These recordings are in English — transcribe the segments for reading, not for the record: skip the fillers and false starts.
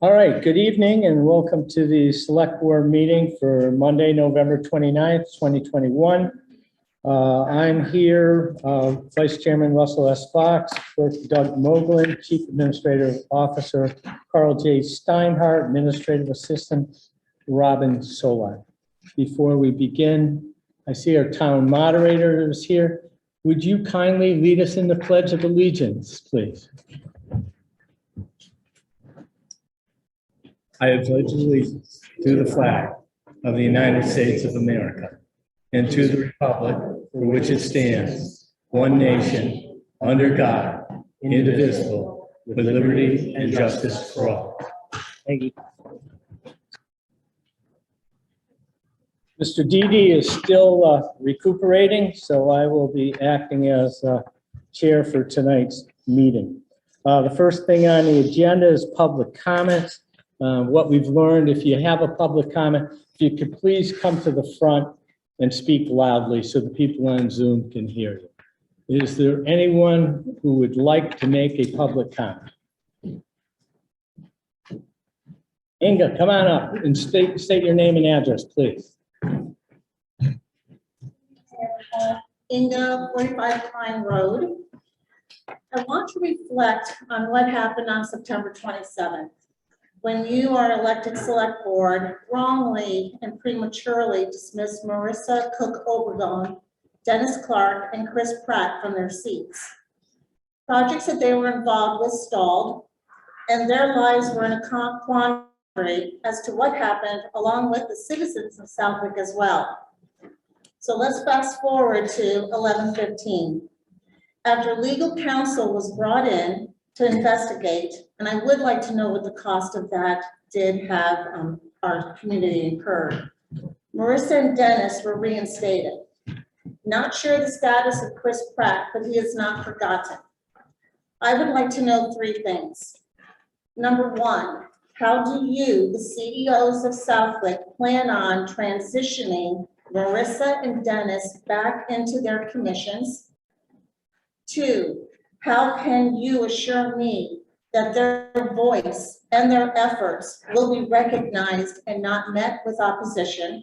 All right, good evening and welcome to the Select Board meeting for Monday, November 29th, 2021. I'm here, Vice Chairman Russell S. Fox, Clerk Doug Moglen, Chief Administrative Officer Carl J. Steinhardt, Administrative Assistant Robin Solar. Before we begin, I see our town moderator is here. Would you kindly lead us in the Pledge of Allegiance, please? I pledge allegiance to the flag of the United States of America and to the republic for which it stands, one nation, under God, indivisible, with liberty and justice for all. Thank you. Mr. Dede is still recuperating, so I will be acting as chair for tonight's meeting. The first thing on the agenda is public comments. What we've learned, if you have a public comment, if you could please come to the front and speak loudly so the people on Zoom can hear you. Is there anyone who would like to make a public comment? Inga, come on up and state your name and address, please. Inga, 45 Pine Road. I want to reflect on what happened on September 27th. When you, our elected select board, wrongly and prematurely dismissed Marissa Cook-Obregon, Dennis Clark, and Chris Pratt from their seats. Projects that they were involved with stalled, and their lives were in a quandary as to what happened, along with the citizens of Southwick as well. So let's fast forward to 11/15. After legal counsel was brought in to investigate, and I would like to know what the cost of that did have our community incurred. Marissa and Dennis were reinstated. Not sure the status of Chris Pratt, but he is not forgotten. I would like to know three things. Number one, how do you, the CEOs of Southwick, plan on transitioning Marissa and Dennis back into their commissions? Two, how can you assure me that their voice and their efforts will be recognized and not met with opposition?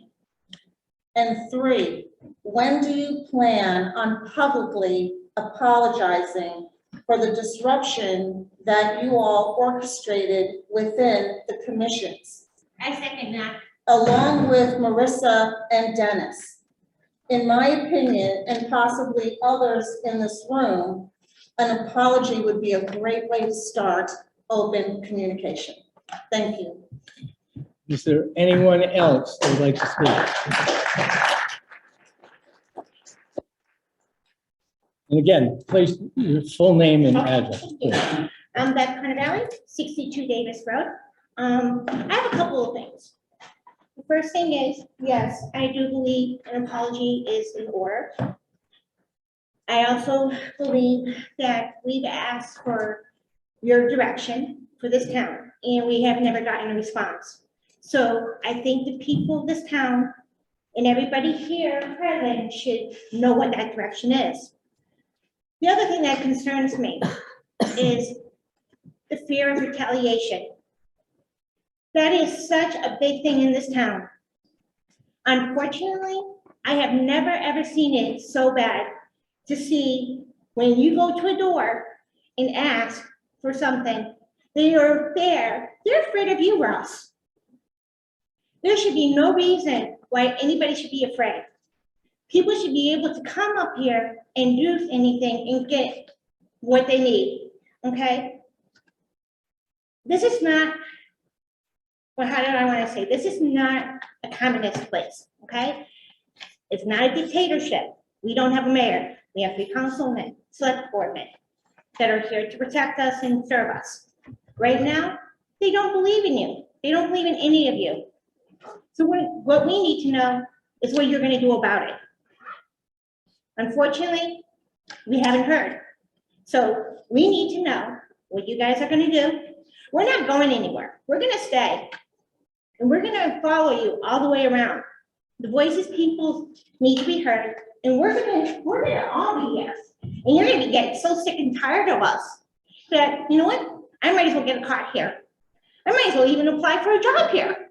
And three, when do you plan on publicly apologizing for the disruption that you all orchestrated within the commissions? I second that. Along with Marissa and Dennis. In my opinion, and possibly others in this room, an apology would be a great way to start open communication. Thank you. Is there anyone else that would like to speak? And again, please, your full name and address. I'm Beth Carnevale, 62 Davis Road. I have a couple of things. The first thing is, yes, I do believe an apology is in order. I also believe that we've asked for your direction for this town, and we have never gotten a response. So I think the people of this town and everybody here present should know what that direction is. The other thing that concerns me is the fear of retaliation. That is such a big thing in this town. Unfortunately, I have never ever seen it so bad to see when you go to a door and ask for something, they're afraid of you, Ross. There should be no reason why anybody should be afraid. People should be able to come up here and do anything and get what they need, okay? This is not, well, how do I want to say? This is not a communist place, okay? It's not a dictatorship. We don't have a mayor. We have 3 councilmen, select boardmen that are here to protect us and serve us. Right now, they don't believe in you. They don't believe in any of you. So what we need to know is what you're going to do about it. Unfortunately, we haven't heard. So we need to know what you guys are going to do. We're not going anywhere. We're going to stay. And we're going to follow you all the way around. The voices people need to be heard. And we're gonna all be yes. And you're gonna be getting so sick and tired of us that, you know what? I might as well get a car here. I might as well even apply for a job here.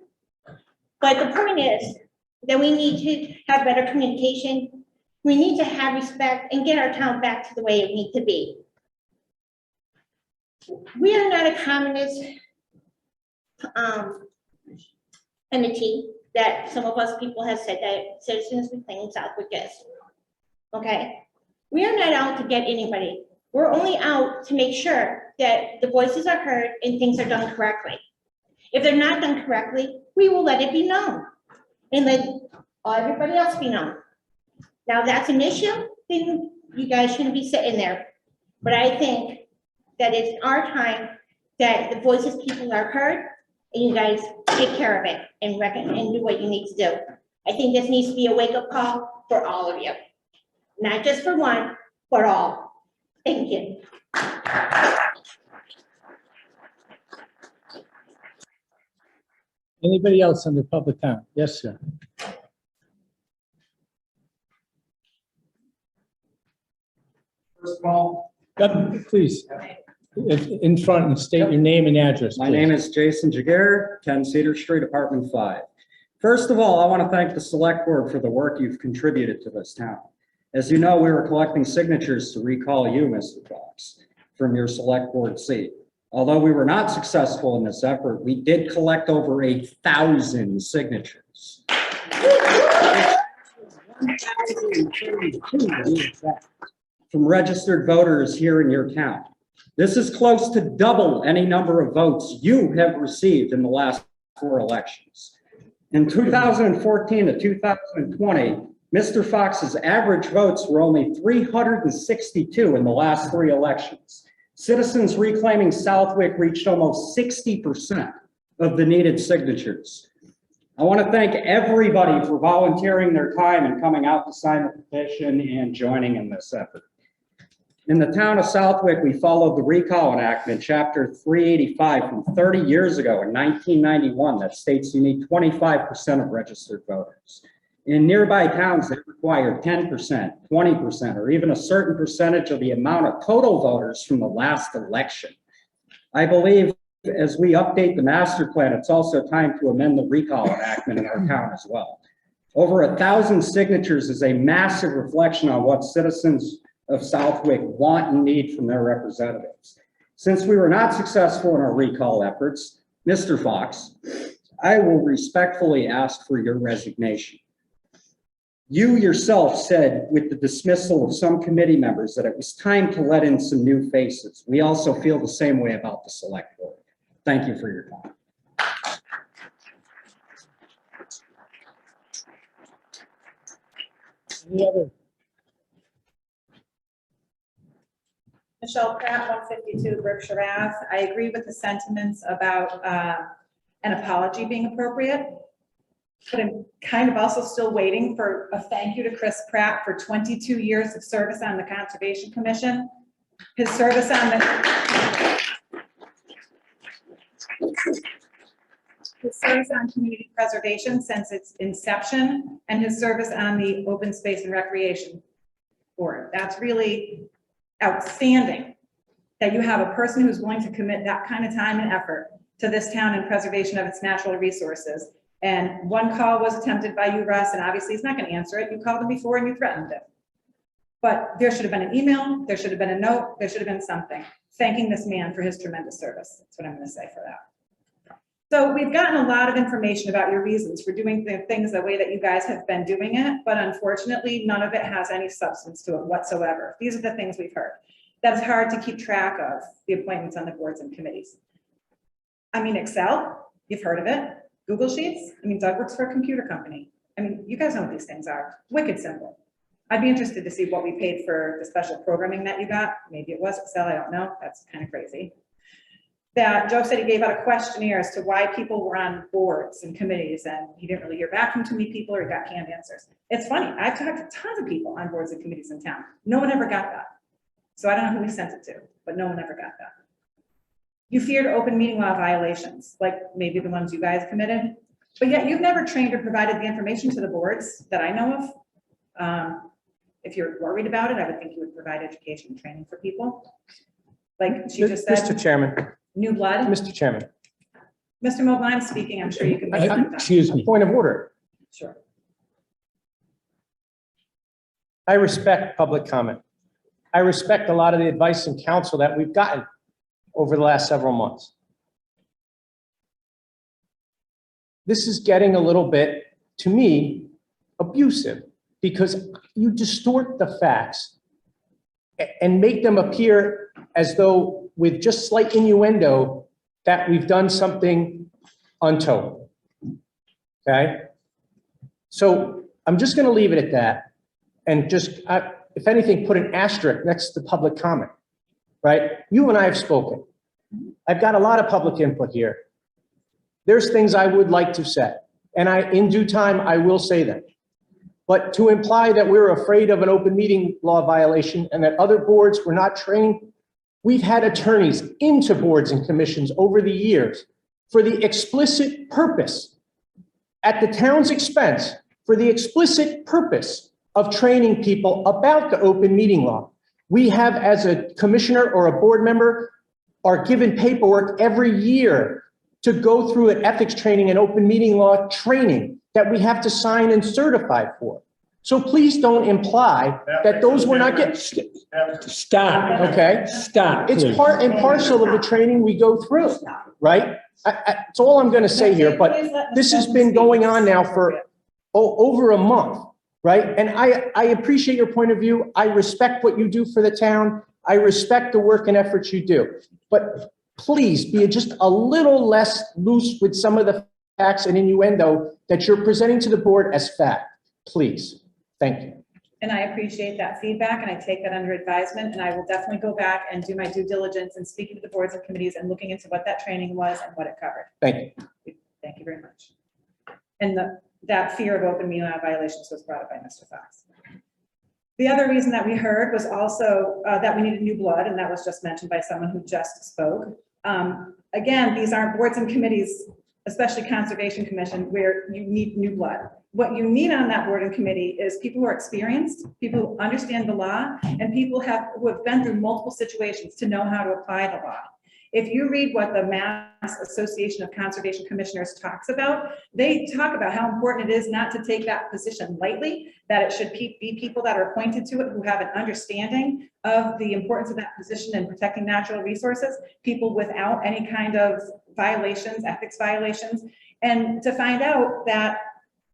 But the point is that we need to have better communication. We need to have respect and get our town back to the way it needs to be. We are not a communist entity that some of us people have said that Citizens Reclaiming Southwick is. Okay? We are not out to get anybody. We're only out to make sure that the voices are heard and things are done correctly. If they're not done correctly, we will let it be known and let everybody else be known. Now, if that's an issue, then you guys shouldn't be sitting there. But I think that it's our time that the voices people are heard and you guys take care of it and do what you need to do. I think this needs to be a wake-up call for all of you. Not just for one, for all. Thank you. Anybody else under public comment? Yes, sir. First of all, Please, in front and state your name and address. my please. name is Jason Jaguar, 10 Cedar Street, Apartment 5. First of all, I want to thank the Select Board for the work you've contributed to this town. As you know, we were collecting signatures to recall you, Mr. Fox, from your Select Board seat. Although we were not successful in this effort, we did collect over 1,000 signatures. 1,032 to be exact, from registered voters here in your town. This is close to double any number of votes you have received in the last 4 elections. In 2014 to 2020, Mr. Fox's average votes were only 362 in the last 3 elections. Citizens Reclaiming Southwick reached almost 60% of the needed signatures. I want to thank everybody for volunteering their time and coming out to sign the petition and joining in this effort. In the town of Southwick, we followed the recall enactment, chapter 385 from 30 years ago in 1991 that states you need 25% of registered voters. In nearby towns, they require 10%, 20%, or even a certain percentage of the amount of total voters from the last election. I believe as we update the master plan, it's also time to amend the recall enactment in our town as well. Over 1,000 signatures is a massive reflection on what citizens of Southwick want and need from their representatives. Since we were not successful in our recall efforts, Mr. Fox, I will respectfully ask for your resignation. You yourself said with the dismissal of some committee members that it was time to let in some new faces. We also feel the same way about the Select Board. Thank you for your time. Any other? Michelle Pratt, 152 Berkshire Ave. I agree with the sentiments about an apology being appropriate, but I'm kind of also still waiting for a thank you to Chris Pratt for 22 years of service on the Conservation Commission. His service on community preservation since its inception, and his service on the Open Space and Recreation Board. That's really outstanding that you have a person who's willing to commit that kind of time and effort to this town and preservation of its natural resources. And one call was attempted by you, Russ, and obviously he's not going to answer it. You called him before and you threatened him. But there should have been an email, there should have been a note, there should have been something thanking this man for his tremendous service. That's what I'm going to say for that. So we've gotten a lot of information about your reasons for doing the things the way that you guys have been doing it, but unfortunately, none of it has any substance to it whatsoever. These are the things we've heard. That's hard to keep track of, the appointments on the boards and committees. I mean, Excel, you've heard of it. Google Sheets, I mean, Doug works for a computer company. I mean, you guys know what these things are. Wicked simple. I'd be interested to see what we paid for the special programming that you got. Maybe it was Excel, I don't know. That's kind of crazy. That Joe said he gave out a questionnaire as to why people were on boards and committees, and he didn't really hear back from too many people or he got canned answers. It's funny, I've talked to tons of people on boards and committees in town. No one ever got that. So I don't know who we sent it to, but no one ever got that. You feared open meeting law violations, like maybe the ones you guys committed, but yet you've never trained or provided the information to the boards that I know of. If you're worried about it, I would think you would provide education and training for people. Like she just said. Mr. Chairman. New blood? Mr. Chairman, Mr. Mogul, I'm speaking, I'm sure you can make something. Excuse me. Point of order. Sure. I respect public comment. I respect a lot of the advice and counsel that we've gotten over the last several months. This is getting a little bit, to me, abusive because you distort the facts and make them appear as though with just slight innuendo that we've done something untoward. Okay? So I'm just going to leave it at that and just, if anything, put an asterisk next to public comment, right? You and I have spoken. I've got a lot of public input here. There's things I would like to say, and in due time, I will say them. But to imply that we're afraid of an open meeting law violation and that other boards were not trained, we've had attorneys into boards and commissions over the years for the explicit purpose, at the town's expense, for the explicit purpose of training people about the open meeting law. We have, as a commissioner or a board member, are given paperwork every year to go through an ethics training and open meeting law training that we have to sign and certify for. So please don't imply that those were not getting. Stop. Okay. Stop, It's please. part and parcel of the training we go through, right? That's all I'm going to say here, but this has been going on now for over a month, right? And I appreciate your point of view. I respect what you do for the town. I respect the work and efforts you do, but please be just a little less loose with some of the facts and innuendo that you're presenting to the board as fact, please. Thank you. And I appreciate that feedback and I take that under advisement and I will definitely go back and do my due diligence and speaking to the boards and committees and looking into what that training was and what it covered. Thank you. Thank you very much. And that fear of open meeting law violations was brought up by Mr. Fox. The other reason that we heard was also that we needed new blood, and that was just mentioned by someone who just spoke. Again, these aren't boards and committees, especially Conservation Commission, where you need new blood. What you need on that board and committee is people who are experienced, people who understand the law, and people who have been through multiple situations to know how to apply the law. If you read what the Mass Association of Conservation Commissioners talks about, they talk about how important it is not to take that position lightly, that it should be people that are appointed to it who have an understanding of the importance of that position in protecting natural resources, people without any kind of violations, ethics violations. And to find out that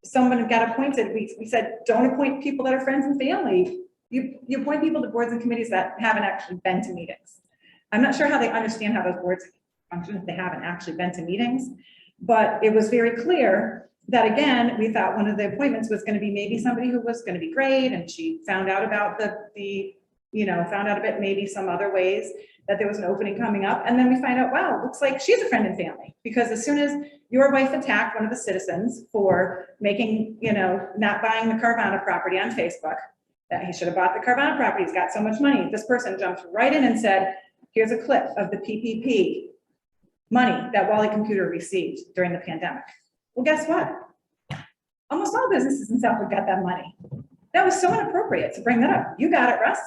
someone got appointed, we said, don't appoint people that are friends and family. You appoint people to boards and committees that haven't actually been to meetings. I'm not sure how they understand how those boards function if they haven't actually been to meetings, but it was very clear that, again, we thought one of the appointments was going to be maybe somebody who was going to be great, and she found out about found out a bit maybe some other ways that there was an opening coming up, and then we find out, wow, looks like she's a friend and family, because as soon as your wife attacked one of the citizens for making, not buying the Carvana property on Facebook, that he should have bought the Carvana property, he's got so much money, this person jumped right in and said, here's a clip of the PPP money that Wally Computer received during the pandemic. Well, guess what? Almost all businesses in Southwood got that money. That was so inappropriate to bring that up. You got it, Russ.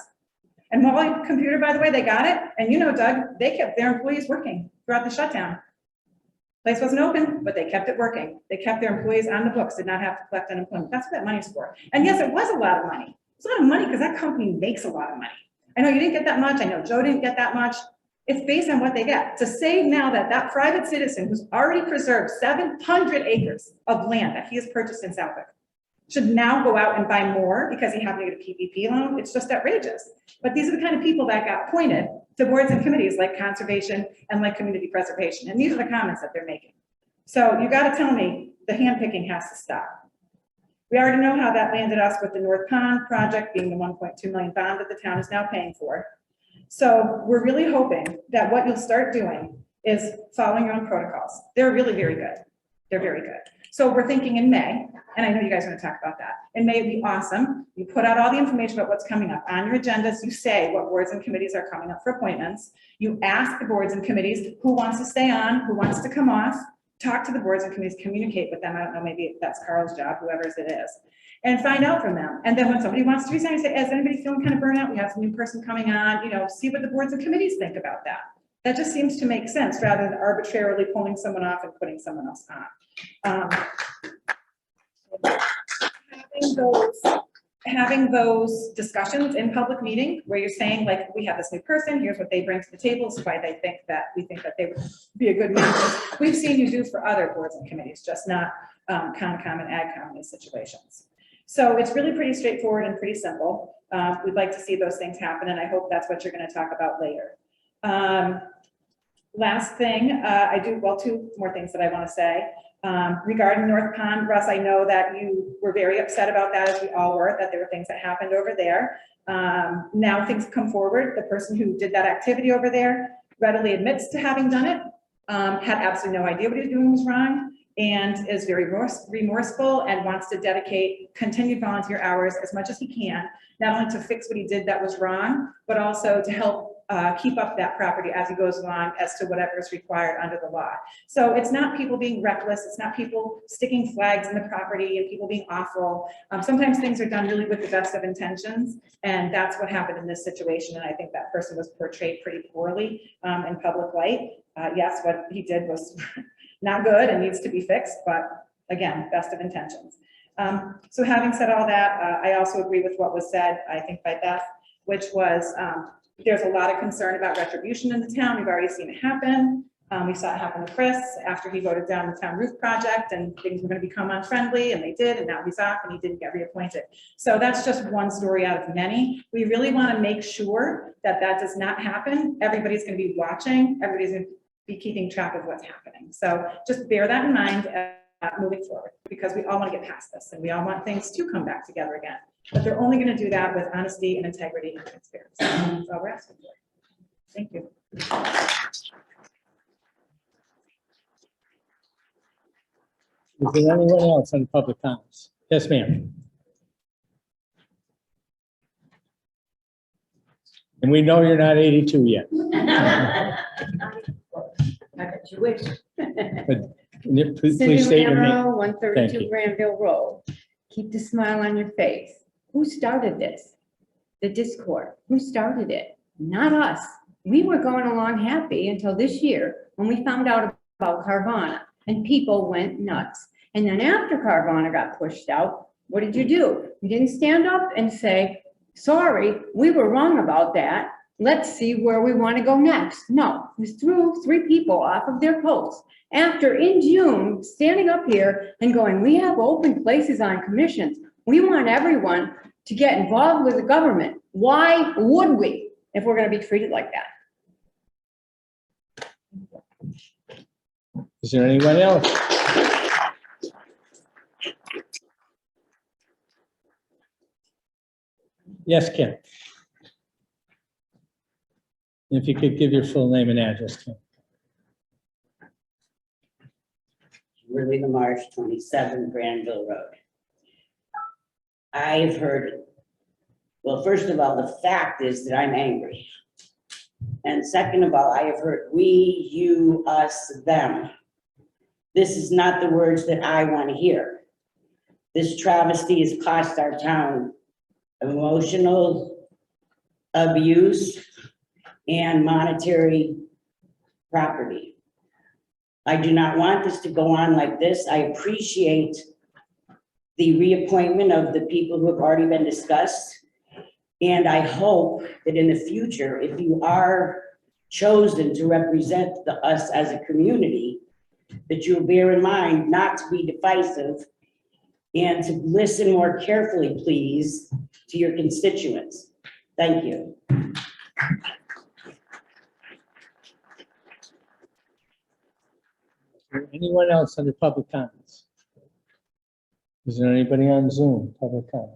And Wally Computer, by the way, they got it. And Doug, they kept their employees working throughout the shutdown. Place wasn't open, but they kept it working. They kept their employees on the books, did not have to collect unemployment. That's what that money's for. And yes, it was a lot of money. It's a lot of money because that company makes a lot of money. I know you didn't get that much. I know Joe didn't get that much. It's based on what they get. To say now that that private citizen who's already preserved 700 acres of land that he has purchased in Southwick should now go out and buy more because he happened to get a PPP loan, it's just outrageous. But these are the kind of people that got appointed to boards and committees like conservation and like community preservation. And these are the comments that they're making. So you got to tell me the handpicking has to stop. We already know how that landed us with the North Pond project being the 1.2 million bond that the town is now paying for. So we're really hoping that what you'll start doing is following your own protocols. They're really very good. They're very good. So we're thinking in May, and I know you guys are going to talk about that. In May, it'd be awesome. You put out all the information about what's coming up on your agendas. You say what boards and committees are coming up for appointments. You ask the boards and committees who wants to stay on, who wants to come off. Talk to the boards and committees, communicate with them. I don't know, maybe that's Carl's job, whoever's it is, and find out from them. And then when somebody wants to resign, say, is anybody feeling kind of burnout? We have some new person coming on, see what the boards and committees think about that. That just seems to make sense rather than arbitrarily pulling someone off and putting someone else on. Having those discussions in public meeting where you're saying like, we have this new person, here's what they bring to the table, so why they think that we think that they would be a good match. We've seen you do for other boards and committees, just not Concom and AgCom in these situations. So it's really pretty straightforward and pretty simple. We'd like to see those things happen, and I hope that's what you're going to talk about later. Last thing, two more things that I want to say. Regarding North Pond, Russ, I know that you were very upset about that, as we all were, that there were things that happened over there. Now things come forward. The person who did that activity over there readily admits to having done it, had absolutely no idea what he was doing was wrong, and is very remorseful and wants to dedicate continued volunteer hours as much as he can, not only to fix what he did that was wrong, but also to help keep up that property as he goes along as to whatever is required under the law. So it's not people being reckless. It's not people sticking flags in the property and people being awful. Sometimes things are done really with the best of intentions. And that's what happened in this situation. And I think that person was portrayed pretty poorly in public light. Yes, what he did was not good and needs to be fixed, but again, best of intentions. So having said all that, I also agree with what was said, I think by Beth, which was, there's a lot of concern about retribution in the town. We've already seen it happen. We saw it happen with Chris after he voted down the town roof project and things were going to become unfriendly, and they did, and now he's off and he didn't get reappointed. So that's just one story out of many. We really want to make sure that that does not happen. Everybody's going to be watching. Everybody's going to be keeping track of what's happening. So just bear that in mind moving forward, because we all want to get past this and we all want things to come back together again. But they're only going to do that with honesty and integrity and transparency. That's all we're asking for. Thank you. Is there anyone else on public comments? Yes, ma'am. And we know you're not 82 yet. But please state your name. Thank 132 you. Granville Road. Keep the smile on your face. Who started this? The discord. Who started it? Not us. We were going along happy until this year when we found out about Carvana and people went nuts. And then after Carvana got pushed out, what did you do? You didn't stand up and say, sorry, we were wrong about that. Let's see where we want to go next. No, we threw 3 people off of their posts. After in June, standing up here and going, we have open places on commissions. We want everyone to get involved with the government. Why would we if we're going to be treated like that? Is there anyone else? Yes, Kim. If you could give your full name and address, Kim. Willie LaMarche, 27 Granville Road. I've heard, well, first of all, the fact is that I'm angry. And second of all, I have heard we, you, us, them. This is not the words that I want to hear. This travesty has cost our town emotional abuse and monetary property. I do not want this to go on like this. I appreciate the reappointment of the people who have already been discussed. And I hope that in the future, if you are chosen to represent us as a community, that you'll bear in mind not to be divisive and to listen more carefully, please, to your constituents. Thank you. Anyone else under public comments? Is there anybody on Zoom, public comment?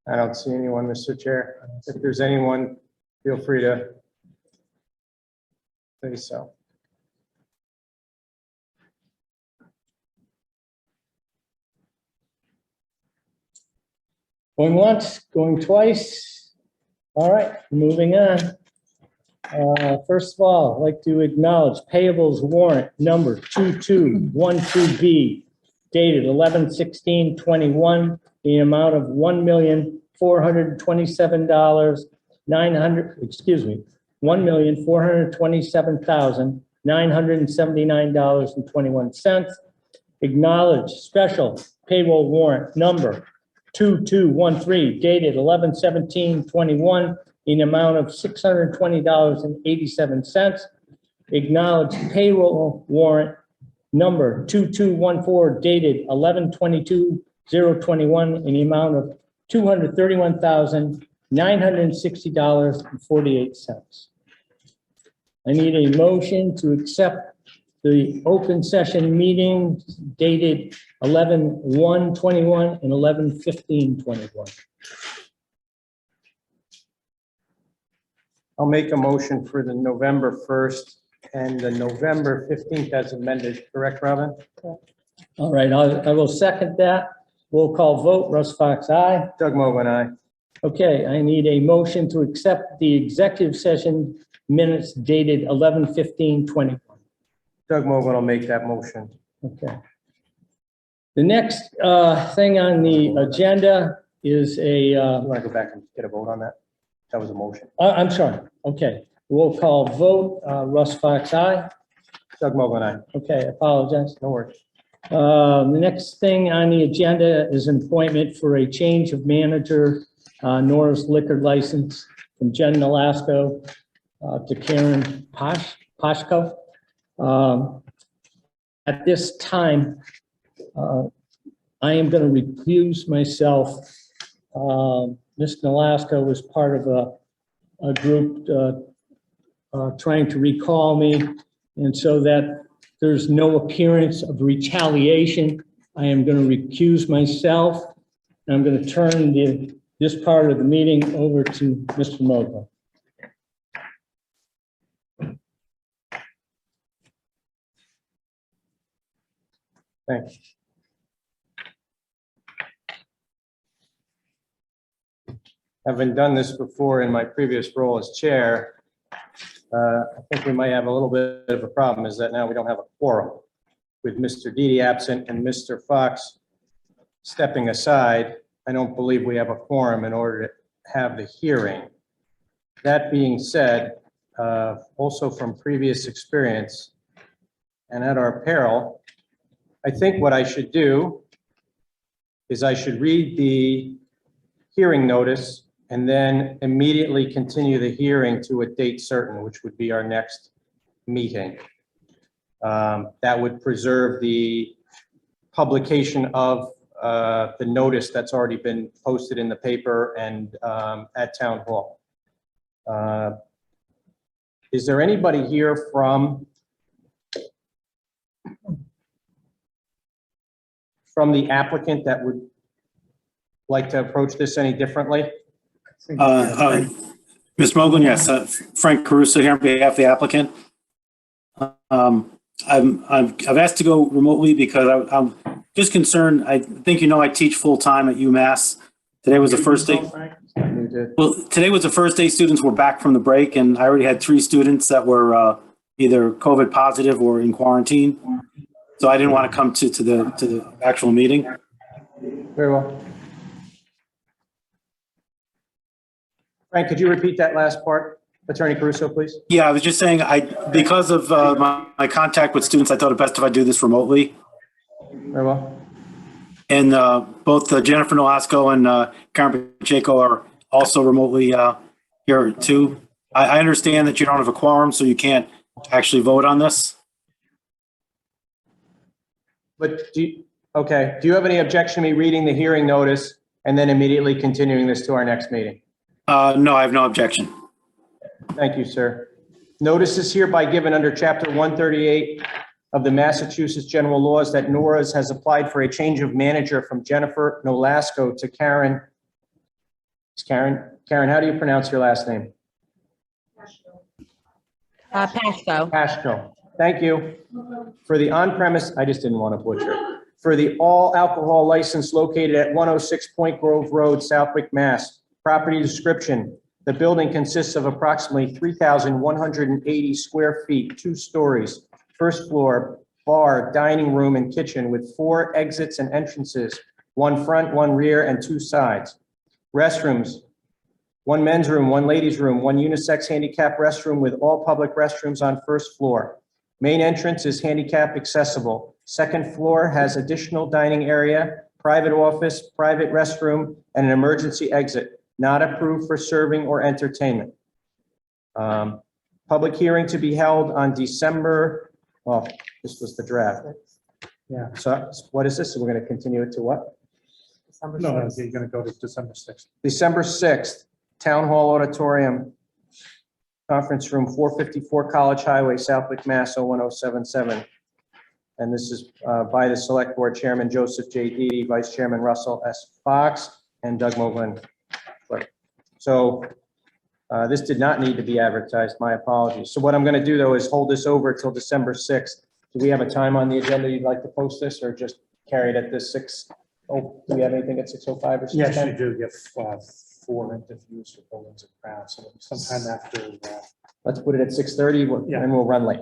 I don't see anyone, Mr. Chair. If there's anyone, feel free to say so. Going once, going twice. All right, moving on. First of all, I'd like to acknowledge payables warrant number 2212B dated 11/16/21, the amount of $1,427,979.21. Acknowledge special payroll warrant number 2213 dated 11/17/21, in the amount of $620.87. Acknowledge payroll warrant number 2214 dated 11/22/021, in the amount of $231,960.48. I need a motion to accept the open session meetings dated 11/1/21 and 11/15/21. I'll make a motion for the November 1st and the November 15th as amended, correct, Robin? All right, I will second that. Roll call vote, Russ Fox, aye. Doug Mogul, aye. Okay, I need a motion to accept the executive session minutes dated 11/15/21. Doug Mogul will make that motion. Okay. The next thing on the agenda is You want to go back and get a vote on that? That was a motion. I'm sorry, okay. Roll call vote, Russ Fox, aye. Doug Mogul, aye. Okay, apologize. No worries. The next thing on the agenda is an appointment for a change of manager, Nora's liquor license from Jen Nolasco to Karen Poshko. At this time, I am going to recuse myself. Ms. Nolasco was part of a group trying to recall me, and so that there's no appearance of retaliation, I am going to recuse myself. And I'm going to turn this part of the meeting over to Mr. Mogul. Thanks. Having done this before in my previous role as chair, I think we might have a little bit of a problem, is that now we don't have a quorum. With Mr. Didi absent and Mr. Fox stepping aside, I don't believe we have a quorum in order to have the hearing. That being said, also from previous experience and at our peril, I think what I should do is I should read the hearing notice and then immediately continue the hearing to a date certain, which would be our next meeting. That would preserve the publication of the notice that's already been posted in the paper and at Town Hall. Is there anybody here from the applicant that would like to approach this any differently? Ms. Mogul, yes, Frank Caruso here on behalf of the applicant. I've asked to go remotely because I'm just concerned. I think I teach full-time at UMass. Today was the first day. Well, today was the first day students were back from the break, and I already had 3 students that were either COVID positive or in quarantine. So I didn't want to come to the actual meeting. Very well. Frank, could you repeat that last part? Attorney Caruso, please. Yeah, I was just saying, because of my contact with students, I thought it best if I do this remotely. Very well. And both Jennifer Nolasco and Karen Pacheco are also remotely here too. I understand that you don't have a quorum, so you can't actually vote on this. But do you have any objection to me reading the hearing notice and then immediately continuing this to our next meeting? No, I have no objection. Thank you, sir. Notice is hereby given under Chapter 138 of the Massachusetts General Laws that Nora's has applied for a change of manager from Jennifer Nolasco to Karen. Karen, how do you pronounce your last name? Pashko. Pashko. Thank you. For the on-premise, I just didn't want to butcher it. For the all alcohol license located at 106 Point Grove Road, Southwick, Mass. Property description, The building consists of approximately 3,180 square feet, 2 stories, first floor, bar, dining room, and kitchen with 4 exits and entrances, 1 front, 1 rear, and 2 sides. Restrooms, 1 men's room, 1 ladies' room, 1 unisex handicap restroom with all public restrooms on first floor. Main entrance is handicap accessible. Second floor has additional dining area, private office, private restroom, and an emergency exit, not approved for serving or entertainment. Public hearing to be held on December, well, this was the draft. Yeah, so what is this? We're going to continue it to what? No, you're gonna go to December 6th. December 6th, Town Hall Auditorium, Conference Room 454 College Highway, Southwick, Mass. 01077. And this is by the Select Board Chairman Joseph J. Didi, Vice Chairman Russell S. Fox, and Doug Moglen. So this did not need to be advertised. My apologies. So what I'm going to do, though, is hold this over till December 6th. Do we have a time on the agenda you'd like to post this, or just carry it at this 6? Oh, do we have anything at 6:05 or 6:10? Yes, you do get 4 interviews for buildings and grounds, so sometime after, Let's put it at 6:30, Yeah. and we'll run late.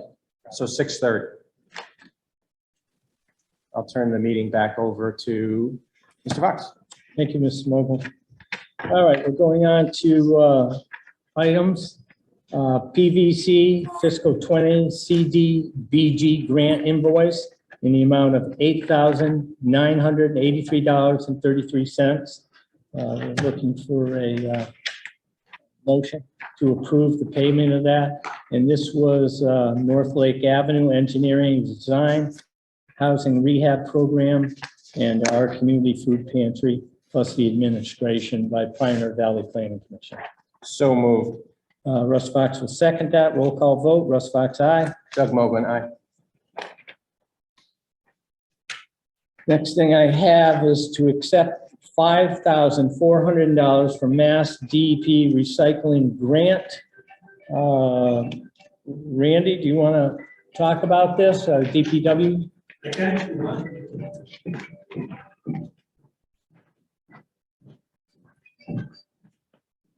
So 6:30. I'll turn the meeting back over to Mr. Fox. Thank you, Mr. Mogul. All right, we're going on to items. PVC fiscal 20 CDBG grant invoice in the amount of $8,983.33. We're looking for a motion to approve the payment of that. And this was North Lake Avenue Engineering Design, Housing Rehab Program, and our Community Food Pantry, plus the administration by Pioneer Valley Planning Commission. So moved. Russ Fox will second that. Roll call vote. Russ Fox, aye. Doug Moglen, aye. Next thing I have is to accept $5,400 from Mass DEP Recycling Grant. Randy, do you want to talk about this, DPW?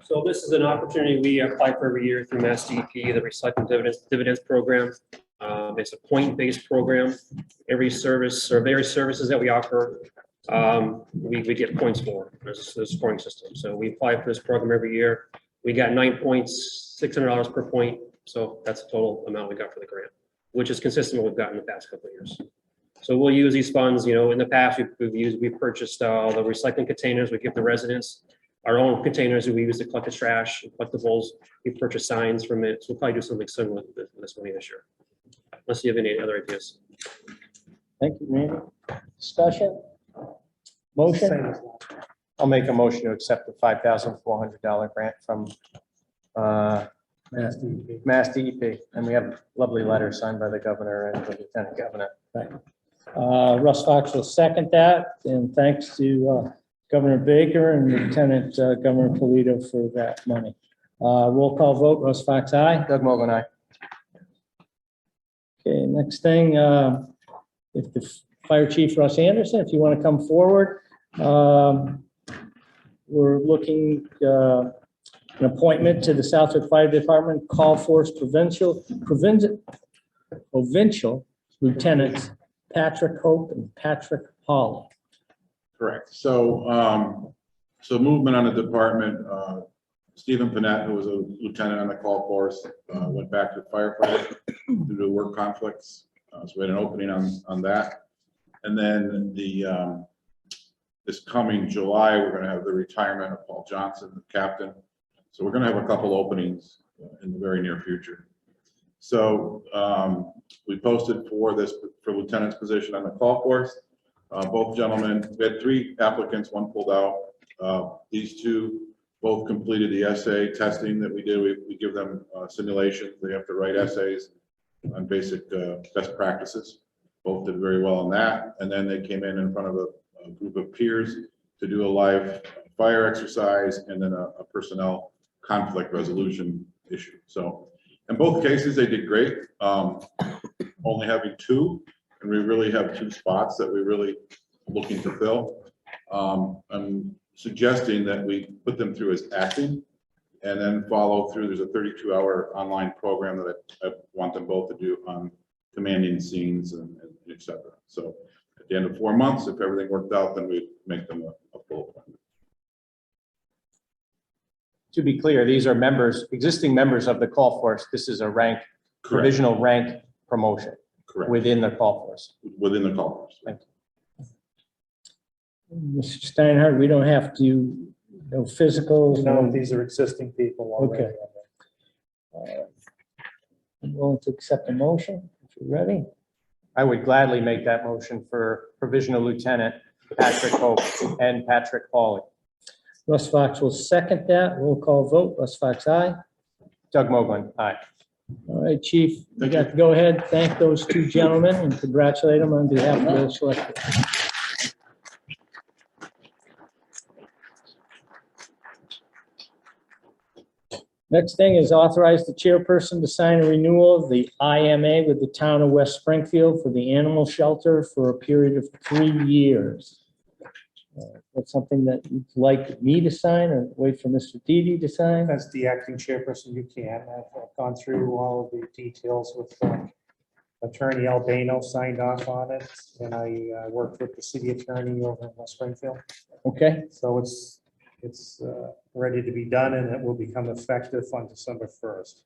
So this is an opportunity we apply for every year through Mass DEP, the Recycling Dividends Program. It's a point-based program. Every service or various services that we offer, we get points for. There's a scoring system. So we apply for this program every year. We got 9 points, $600 per point. So that's the total amount we got for the grant, which is consistent with what we've got in the past couple of years. So we'll use these funds, in the past, we've purchased the recycling containers. We give the residents our own containers that we use to collect the trash, collectibles. We purchase signs from it. So we'll probably do something similar with this money this year. Unless you have any other ideas. Thank you, Randy. Discussion? Motion? I'll make a motion to accept the $5,400 grant from Mass DEP. And we have a lovely letter signed by the governor and the lieutenant governor. Russ Fox will second that, and thanks to Governor Baker and Lieutenant Governor Polito for that money. Roll call vote. Russ Fox, aye. Doug Moglen, aye. Okay, next thing, if the Fire Chief Russ Anderson, if you want to come forward, we're looking an appointment to the Southwick Fire Department Call Force Provincial Lieutenants Patrick Hope and Patrick Hawley. Correct. So, movement on the department, Stephen Panett, who was a lieutenant on the call force, went back to firefighting due to work conflicts. So we had an opening on that. And then this coming July, we're going to have the retirement of Paul Johnson, the captain. So we're going to have a couple openings in the very near future. So we posted for lieutenant's position on the call force. Both gentlemen, we had 3 applicants, 1 pulled out. These 2 both completed the essay testing that we did. We give them simulations. They have to write essays on basic best practices. Both did very well on that. And then they came in front of a group of peers to do a live fire exercise and then a personnel conflict resolution issue. So in both cases, they did great. Only having 2, and we really have 2 spots that we're really looking to fill. I'm suggesting that we put them through as acting and then follow through. There's a 32-hour online program that I want them both to do on commanding scenes and et cetera. So at the end of 4 months, if everything worked out, then we make them a full appointment. To be clear, these are members, existing members of the call force. This is a rank, Correct. provisional rank promotion Correct. within the call force. Within the call force. Thank Mr. Steinhardt, we don't have to, no physicals. No, these are existing people already. I'm going to accept the motion, if you're ready. I would gladly make that motion for provisional lieutenant Patrick Hope and Patrick Hawley. Russ Fox will second that. Roll call vote. Russ Fox, aye. Doug Mogul, aye. All right, Chief, you Thank got to go ahead, thank those two gentlemen and congratulate them on behalf of the select board. Next thing is authorize the chairperson to sign a renewal of the IMA with the town of West Springfield for the animal shelter for a period of 3 years. That's something that you'd like me to sign or wait for Mr. Didi to sign? As the acting chairperson, you can. I've gone through all of the details with Attorney Albano signed off on it, and I worked with the city attorney over in West Springfield. Okay, So it's ready to be done, and it will become effective on December 1st.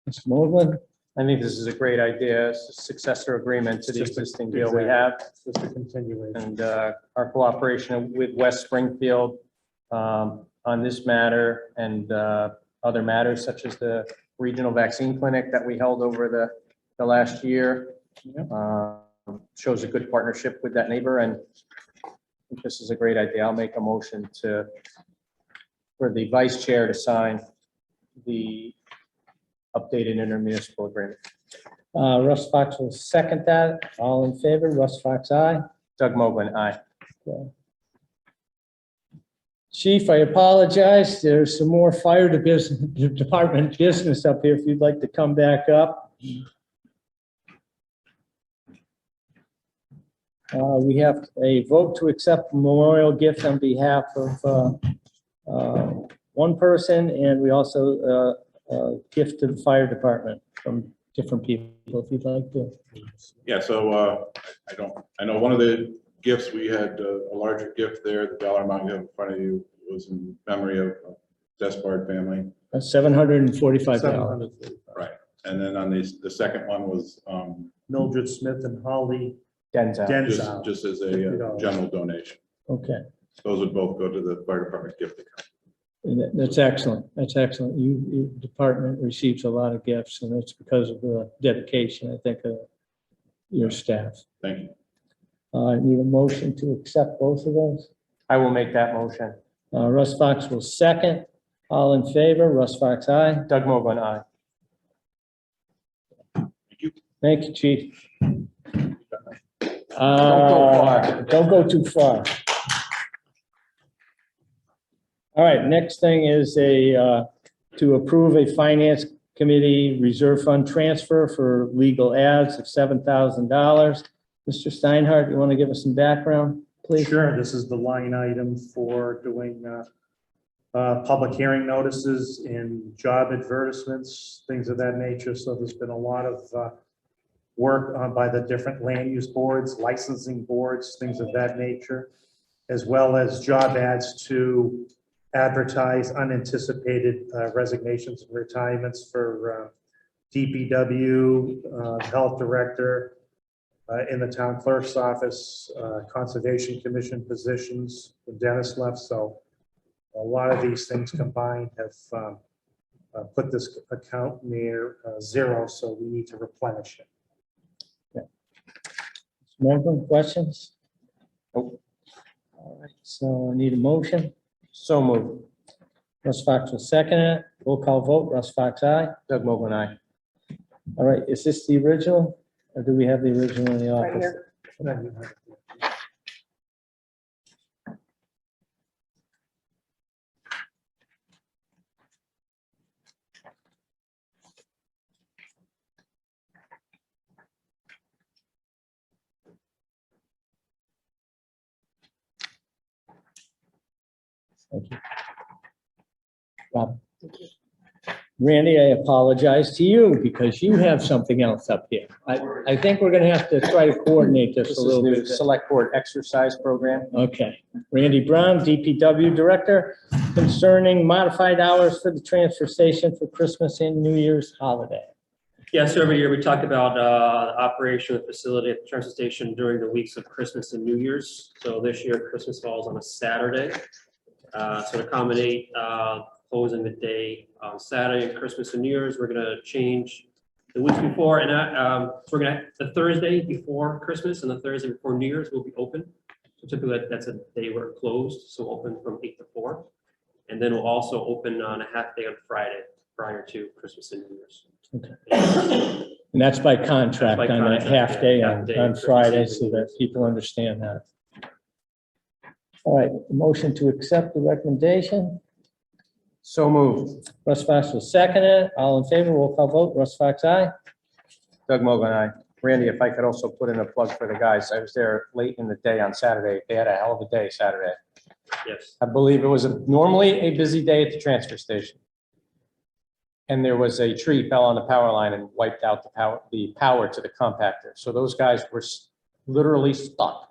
Mr. Mogul, I think this is a great idea. It's a successor agreement to the Just a- existing deal we have. Just a continuation. And our cooperation with West Springfield on this matter and other matters such as the regional vaccine clinic that we held over the last year shows a good partnership with that neighbor, and I think this is a great idea. I'll make a motion for the vice chair to sign the updated intermunicipal agreement. Russ Fox will second that. All in favor, Russ Fox, aye. Doug Mogul, aye. Okay. Chief, I apologize. There's some more fire department business up here if you'd like to come back up. We have a vote to accept memorial gift on behalf of one person, and we also gift to the fire department from different people, if you'd like to. Yeah, so I know one of the gifts, we had a larger gift there. The dollar amount you have in front of you was in memory of Despard family. $745. Right. And then on the second one was Mildred Smith and Holly Denzel. Denzel. just as a general donation. Okay. Those would both go to the fire department gift account. That's excellent. That's excellent. Your department receives a lot of gifts, and it's because of the dedication, I think, of your staff. Thank you. I need a motion to accept both of those. I will make that motion. Russ Fox will second. All in favor, Russ Fox, aye. Doug Mogul, aye. Thank you, Chief. far. Don't go too far. All right, next thing is to approve a finance committee reserve fund transfer for legal ads of $7,000. Mr. Steinhardt, you want to give us some background, please? Sure, this is the line item for doing public hearing notices and job advertisements, things of that nature. So there's been a lot of work by the different land use boards, licensing boards, things of that nature, as well as job ads to advertise unanticipated resignations and retirements for DPW, health director, in the town clerk's office, conservation commission positions, the dentist left. So a lot of these things combined have put this account near zero, so we need to replenish it. More questions? Nope. All right, so I need a motion. So moved. Russ Fox will second it. Roll call vote. Russ Fox, aye. Doug Mogul, aye. All right, is this the original? Or do we have the original in the office? Thank you. Rob. Randy, I apologize to you because you have something else up here. I think we're gonna have to try to coordinate This this is a little the bit. Select Board Exercise Program. Okay. Randy Brown, DPW Director, concerning modified hours for the transfer station for Christmas and New Year's holiday. Yes, every year we talk about the operation of the facility at the transfer station during the weeks of Christmas and New Year's. So this year, Christmas falls on a Saturday. So to accommodate closing the day on Saturday and Christmas and New Year's, we're gonna change the weeks before, and so we're gonna, the Thursday before Christmas and the Thursday before New Year's will be open. So typically that's a day we're closed, so open from 8 to 4. And then we'll also open on a half day on Friday prior to Christmas and New Year's. And that's by contract That's by on that contract, half day yeah, on half day, on Christmas Friday Eve so and that New people understand that. All right, motion to accept the recommendation. So moved. Russ Fox will second it. All in favor, roll call vote. Russ Fox, aye. Doug Mogul, aye. Randy, if I could also put in a plug for the guys. I was there late in the day on Saturday. They had a hell of a day Saturday. Yes. I believe it was normally a busy day at the transfer station. And there was a tree fell on the power line and wiped out the power to the compactor. So those guys were literally stuck,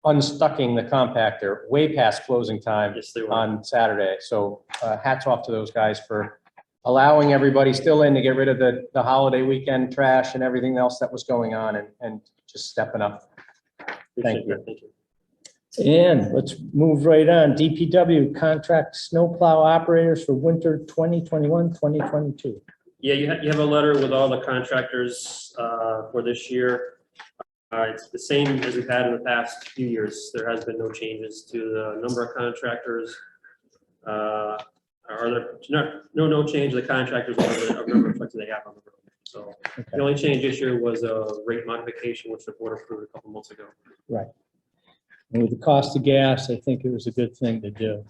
unstucking the compactor way past closing time Yes, they were. on Saturday. So hats off to those guys for allowing everybody still in to get rid of the holiday weekend trash and everything else that was going on and just stepping up. Appreciate you. that. Thank you. And let's move right on. DPW contract snowplow operators for winter 2021, 2022. Yeah, you have a letter with all the contractors for this year. It's the same as we've had in the past few years. There has been no changes to the number of contractors. Are there no change to the contractors or the number of trucks they have on the road. So the only change this year was a rate modification, which the board approved a couple months ago. Right. And with the cost of gas, I think it was a good thing to do.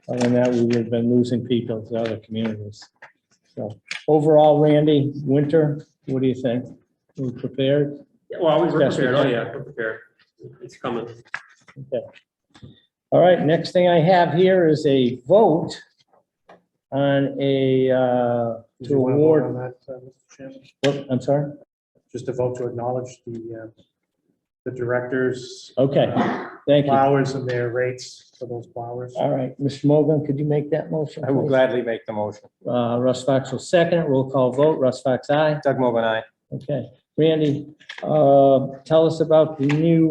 Other than that, we would have been losing people to other communities. So overall, Randy, winter, what do you think? We prepared? Yeah, well, we're Yes, prepared. we Oh, can. yeah, we're prepared. It's coming. Okay. All right, next thing I have here is a vote on a, Did to you want to vote on award, that, Mr. Chairman? what, I'm sorry? Just a vote to acknowledge the directors. Okay, thank you. Plowers and their rates for those plowers. All right, Mr. Mogul, could you make that motion? I will please? gladly make the motion. Russ Fox will second it. Roll call vote. Russ Fox, aye. Doug Mogul, aye. Okay. Randy, tell us about the new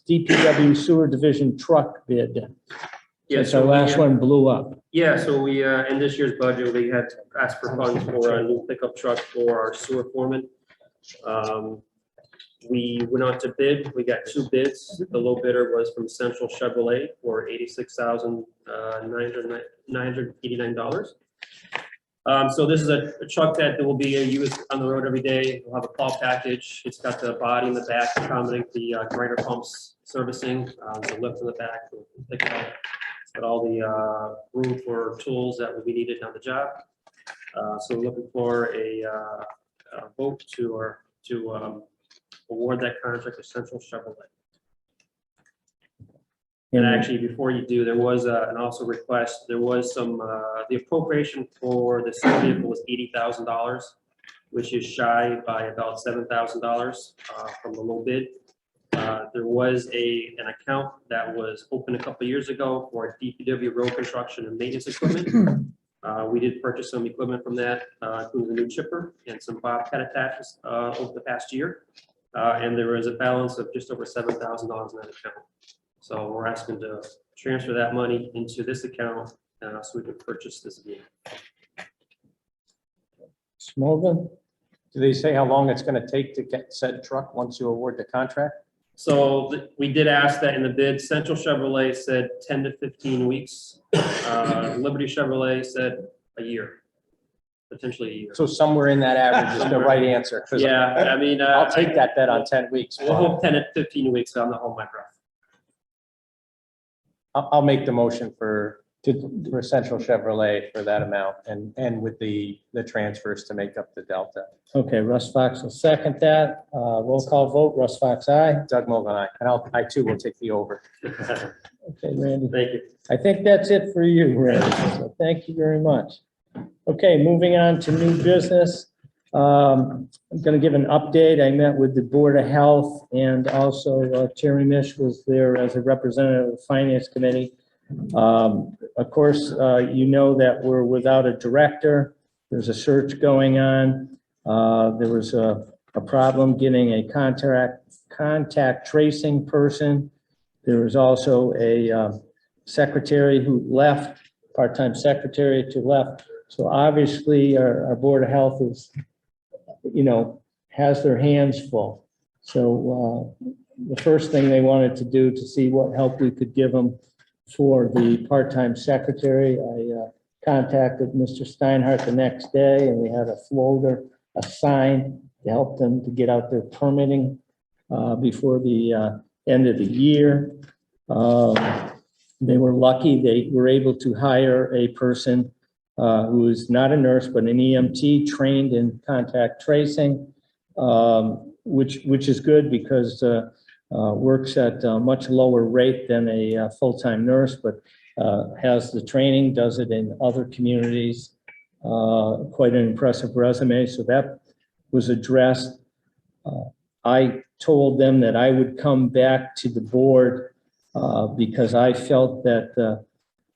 DPW sewer division truck bid. Yeah, Since our so last one blew up. Yeah, so we, in this year's budget, we had asked for funds for a new pickup truck for our sewer foreman. We went out to bid, we got 2 bids. The low bidder was from Central Chevrolet for $86,989. So this is a truck that will be used on the road every day. We'll have a plow package. It's got the body in the back to accommodate the grinder pumps servicing, the lift in the back, to pick it up. It's got all the room for tools that will be needed on the job. So we're looking for a vote to award that contract to Central Chevrolet. And actually, before you do, there was an also request, there was some, the appropriation for the same vehicle was $80,000, which is shy by about $7,000 from the low bid. There was an account that was open a couple of years ago for DPW road construction and maintenance equipment. We did purchase some equipment from that, including a new chipper and some bobcat attachments over the past year. And there was a balance of just over $7,000 in that account. So we're asking to transfer that money into this account so we can purchase this vehicle. Mogul? Do they say how long it's going to take to get said truck once you award the contract? So we did ask that in the bid. Central Chevrolet said 10 to 15 weeks. Liberty Chevrolet said a year, potentially a year. So somewhere in that average is the right answer. 'Cause Yeah, I mean. I'll take that bet on 10 weeks. We'll hope 10 to 15 weeks, so I'm not holding my breath. I'll make the motion for for Central Chevrolet for that amount and with the transfers to make up the delta. Okay, Russ Fox will second that. Roll call vote, Russ Fox, aye. Doug Mogul, aye. And I too will take the over. Okay, Randy. Thank you. I think that's it for you, Randy. So thank you very much. Okay, moving on to new business. I'm going to give an update. I met with the Board of Health and also Terry Mish was there as a representative of the Finance Committee. Of course, you know that we're without a director. There's a search going on. There was a problem getting a contact tracing person. There was also a secretary who left, part-time secretary to left. So obviously our Board of Health is, has their hands full. So the first thing they wanted to do to see what help we could give them for the part-time secretary, I contacted Mr. Steinhardt the next day and we had a floater, a sign to help them to get out their permitting before the end of the year. They were lucky. They were able to hire a person who is not a nurse, but an EMT trained in contact tracing, which is good because works at a much lower rate than a full-time nurse, but has the training, does it in other communities. Quite an impressive resume. So that was addressed. I told them that I would come back to the board because I felt that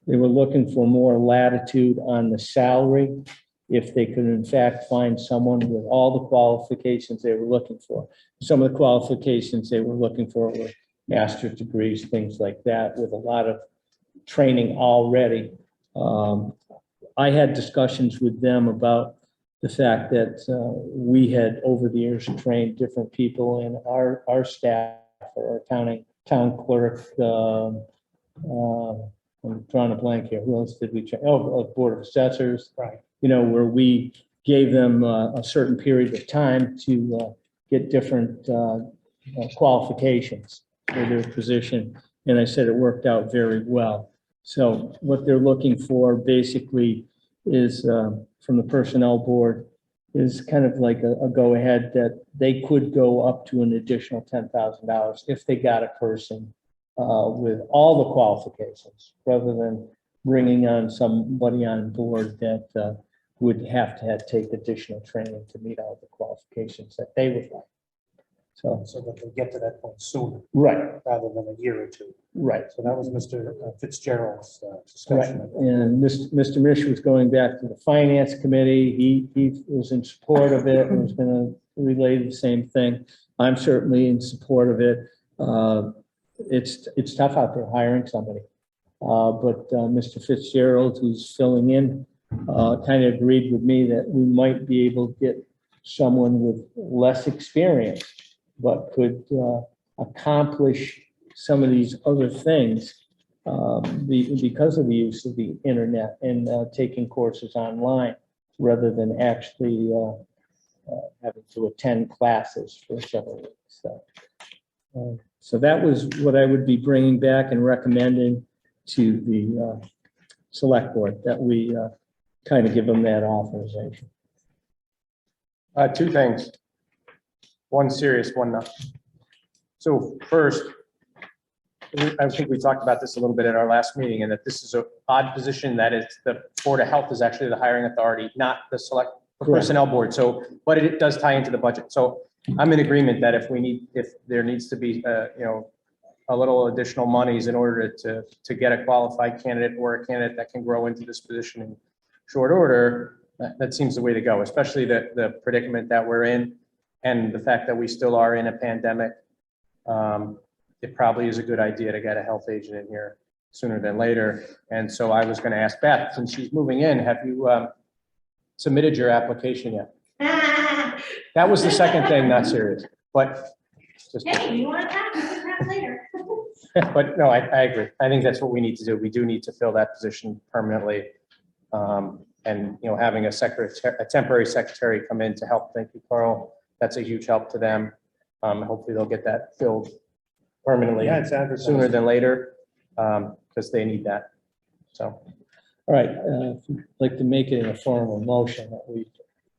they were looking for more latitude on the salary if they could in fact find someone with all the qualifications they were looking for. Some of the qualifications they were looking for were master's degrees, things like that, with a lot of training already. I had discussions with them about the fact that we had over the years trained different people in our staff or our town clerk. I'm drawing a blank here. Who else did we train? Oh, Board of Assessors. Right. Where we gave them a certain period of time to get different qualifications for their position. And I said it worked out very well. So what they're looking for basically is from the personnel board is kind of like a go-ahead that they could go up to an additional $10,000 if they got a person with all the qualifications, rather than bringing on somebody on board that would have to take additional training to meet all the qualifications that they would like. So that they get to that point sooner right, rather than a year or two. right. So that was Mr. Fitzgerald's Right, discussion. and Mr. Mish was going back to the Finance Committee. He was in support of it and was going to relay the same thing. I'm certainly in support of it. It's tough out there hiring somebody. But Mr. Fitzgerald, who's filling in, kind of agreed with me that we might be able to get someone with less experience, but could accomplish some of these other things because of the use of the internet and taking courses online rather than actually having to attend classes for several weeks. So that was what I would be bringing back and recommending to the select board, that we kind of give them that authorization. Two things. One serious, one not. So first, I think we talked about this a little bit at our last meeting, and that this is an odd position that it's the Board of Health is actually the hiring authority, not the select personnel board. So, but it does tie into the budget. So I'm in agreement that if there needs to be, a little additional monies in order to get a qualified candidate or a candidate that can grow into this position in short order, that seems the way to go, especially the predicament that we're in and the fact that we still are in a pandemic. It probably is a good idea to get a health agent in here sooner than later. And so I was going to ask Beth, since she's moving in, have you submitted your application yet? That was the second thing, not serious, but just. Hey, you want to talk? We can talk later. But no, I agree. I think that's what we need to do. We do need to fill that position permanently. And, having a temporary secretary come in to help, thank you, Carl, that's a huge help to them. Hopefully they'll get that filled permanently Yeah, it's advertised. sooner than later, because they need that. So, All right, if you'd like to make it in a form of motion that we,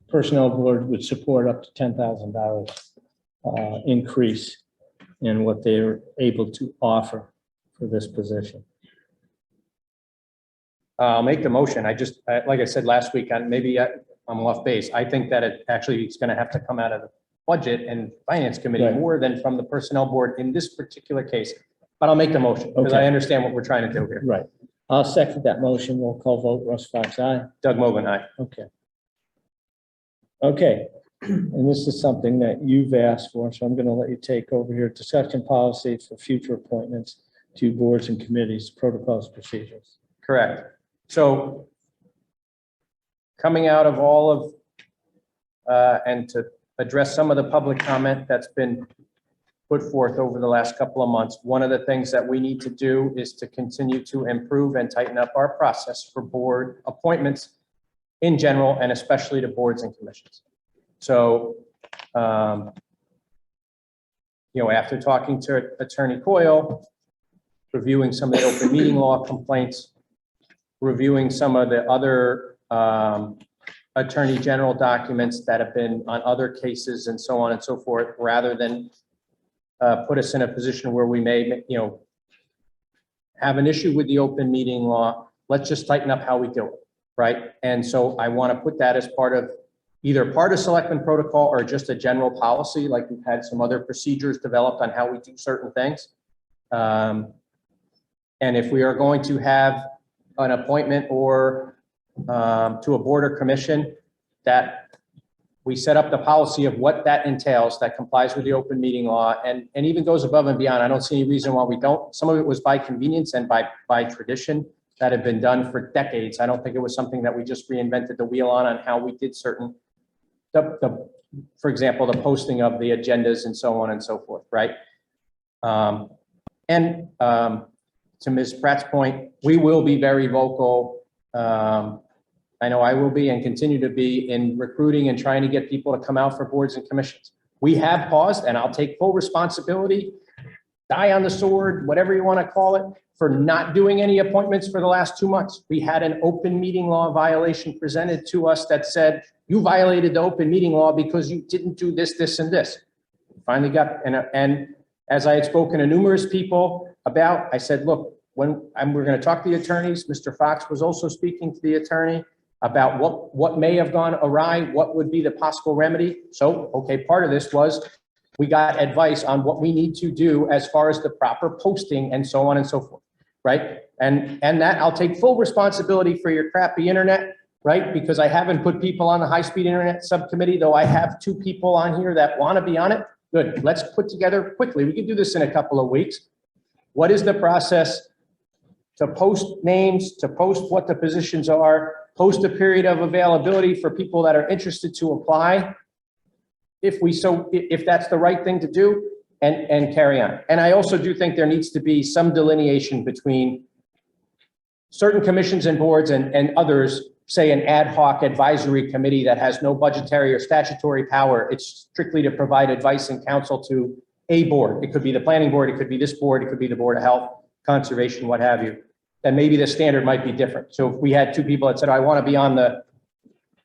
Personnel Board would support up to $10,000 increase in what they're able to offer for this position. I'll make the motion. Like I said last week, and maybe I'm off base. I think that it actually is going to have to come out of the Budget and Finance Committee Right. more than from the Personnel Board in this particular case. But I'll make the motion because Okay. I understand what we're trying to do here. Right. I'll second that motion. Roll call vote. Russ Fox, aye. Doug Mogul, aye. Okay. Okay, and this is something that you've asked for, so I'm going to let you take over here. Discussion policy for future appointments to boards and committees, protocols, procedures. Correct. So coming out of all of, and to address some of the public comment that's been put forth over the last couple of months, one of the things that we need to do is to continue to improve and tighten up our process for board appointments in general, and especially to boards and commissions. So, after talking to Attorney Coyle, reviewing some of the open meeting law complaints, reviewing some of the other Attorney General documents that have been on other cases and so on and so forth, rather than put us in a position where we may, have an issue with the open meeting law. Let's just tighten up how we do it, right? And so I want to put that as either part of selectmen protocol or just a general policy, like we've had some other procedures developed on how we do certain things. And if we are going to have an appointment or to a board or commission, that we set up the policy of what that entails, that complies with the open meeting law, and even goes above and beyond. I don't see any reason why we don't. Some of it was by convenience and by tradition that had been done for decades. I don't think it was something that we just reinvented the wheel on how we did certain, for example, the posting of the agendas and so on and so forth, right? To Ms. Pratt's point, we will be very vocal. I know I will be and continue to be in recruiting and trying to get people to come out for boards and commissions. We have paused, and I'll take full responsibility, die on the sword, whatever you want to call it, for not doing any appointments for the last 2 months. We had an open meeting law violation presented to us that said, you violated the open meeting law because you didn't do this, this, and this. Finally got, and as I had spoken to numerous people about, I said, look, we're going to talk to the attorneys. Mr. Fox was also speaking to the attorney about what may have gone awry, what would be the possible remedy. So, okay, part of this was we got advice on what we need to do as far as the proper posting and so on and so forth, right? And that I'll take full responsibility for your crappy internet, right? Because I haven't put people on the high-speed internet subcommittee, though I have 2 people on here that want to be on it. Good, let's put together quickly. We can do this in a couple of weeks. What is the process to post names, to post what the positions are, post a period of availability for people that are interested to apply, if that's the right thing to do, and carry on. And I also do think there needs to be some delineation between certain commissions and boards and others, say an ad hoc advisory committee that has no budgetary or statutory power. It's strictly to provide advice and counsel to a board. It could be the planning board, it could be this board, it could be the Board of Health, Conservation, what have you. Then maybe the standard might be different. So if we had 2 people that said, I want to be on the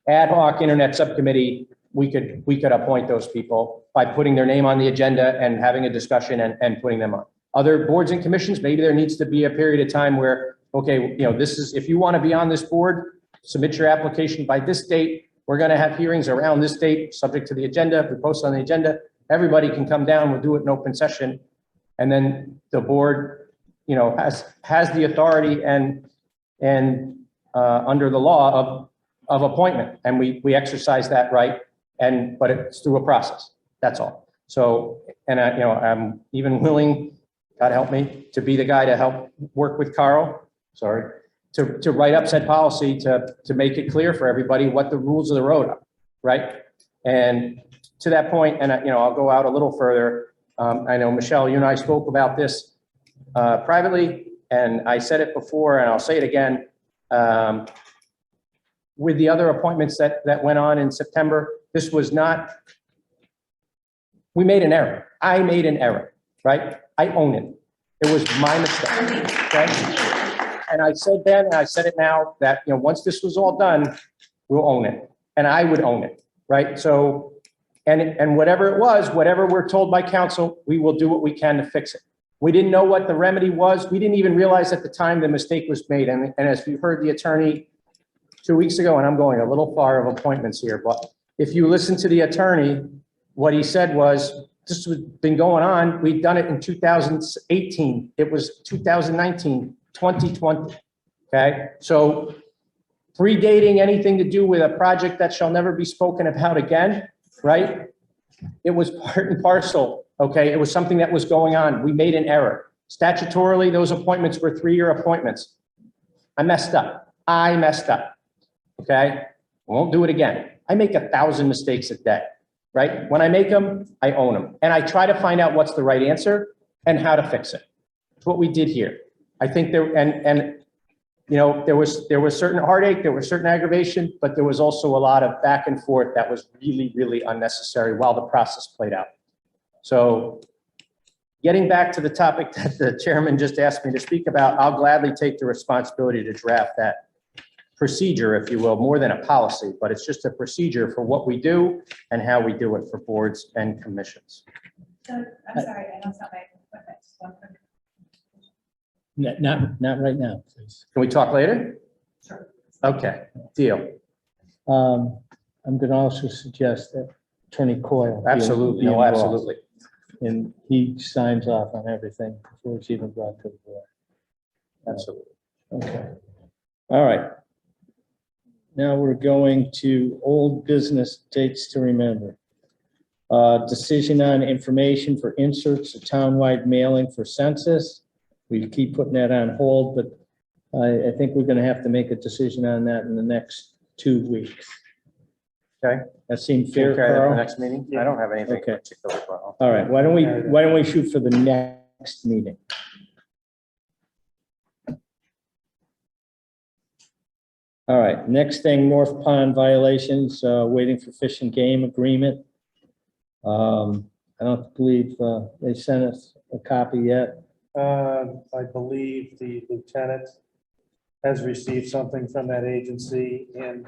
ad hoc internet subcommittee, we could appoint those people by putting their name on the agenda and having a discussion and putting them on. Other boards and commissions, maybe there needs to be a period of time where, okay, this is, if you want to be on this board, submit your application by this date. We're going to have hearings around this date, subject to the agenda. We post on the agenda. Everybody can come down. We'll do it in open session. And then the board, has the authority and under the law of appointment. And we exercise that right. But it's through a process. That's all. So, and I'm even willing, God help me, to be the guy to help work with Carl. Sorry. To write up said policy to make it clear for everybody what the rules of the road are, right? And to that point, and I'll go out a little further. I know, Michelle, you and I spoke about this privately, and I said it before, and I'll say it again. With the other appointments that went on in September, this was not, we made an error. I made an error, right? I own it. It was my mistake, right? and I said then, and I said it now, that, once this was all done, we'll own it. And I would own it, right? So, and whatever it was, whatever we're told by council, we will do what we can to fix it. We didn't know what the remedy was. We didn't even realize at the time the mistake was made. And as you heard the attorney 2 weeks ago, and I'm going a little far of appointments here, but if you listen to the attorney, what he said was, this has been going on. We've done it in 2018. It was 2019, 2020. Okay, so predating anything to do with a project that shall never be spoken about again, right? It was part and parcel, okay? It was something that was going on. We made an error. Statutorily, those appointments were 3-year appointments. I messed up, okay? Won't do it again. I make 1,000 mistakes a day, right? When I make them, I own them. And I try to find out what's the right answer and how to fix it. It's what we did here. I think there, there was certain heartache, there was certain aggravation, but there was also a lot of back and forth that was really, really unnecessary while the process played out. So getting back to the topic that the chairman just asked me to speak about, I'll gladly take the responsibility to draft that procedure, if you will, more than a policy, but it's just a procedure for what we do and how we do it for boards and commissions. So, I'm sorry, I know it's not my equipment. Just one quick- Not right now, please. Can we talk later? Sure. Okay, deal. I'm going to also suggest that Attorney Coyle. Absolutely, be no, involved. absolutely. And he signs off on everything before it's even brought to the board. Absolutely. Okay. All right. Now we're going to old business dates to remember. Decision on information for inserts, a townwide mailing for census. We keep putting that on hold, but I think we're going to have to make a decision on that in the next 2 weeks. Okay. That seems fair, Okay, at the Carl? next meeting? I don't have anything Okay. particular. But All right, why don't we shoot for the next meeting? All right, next thing, North Pond violations, waiting for fish and game agreement. I don't believe they sent us a copy yet. I believe the lieutenant has received something from that agency, and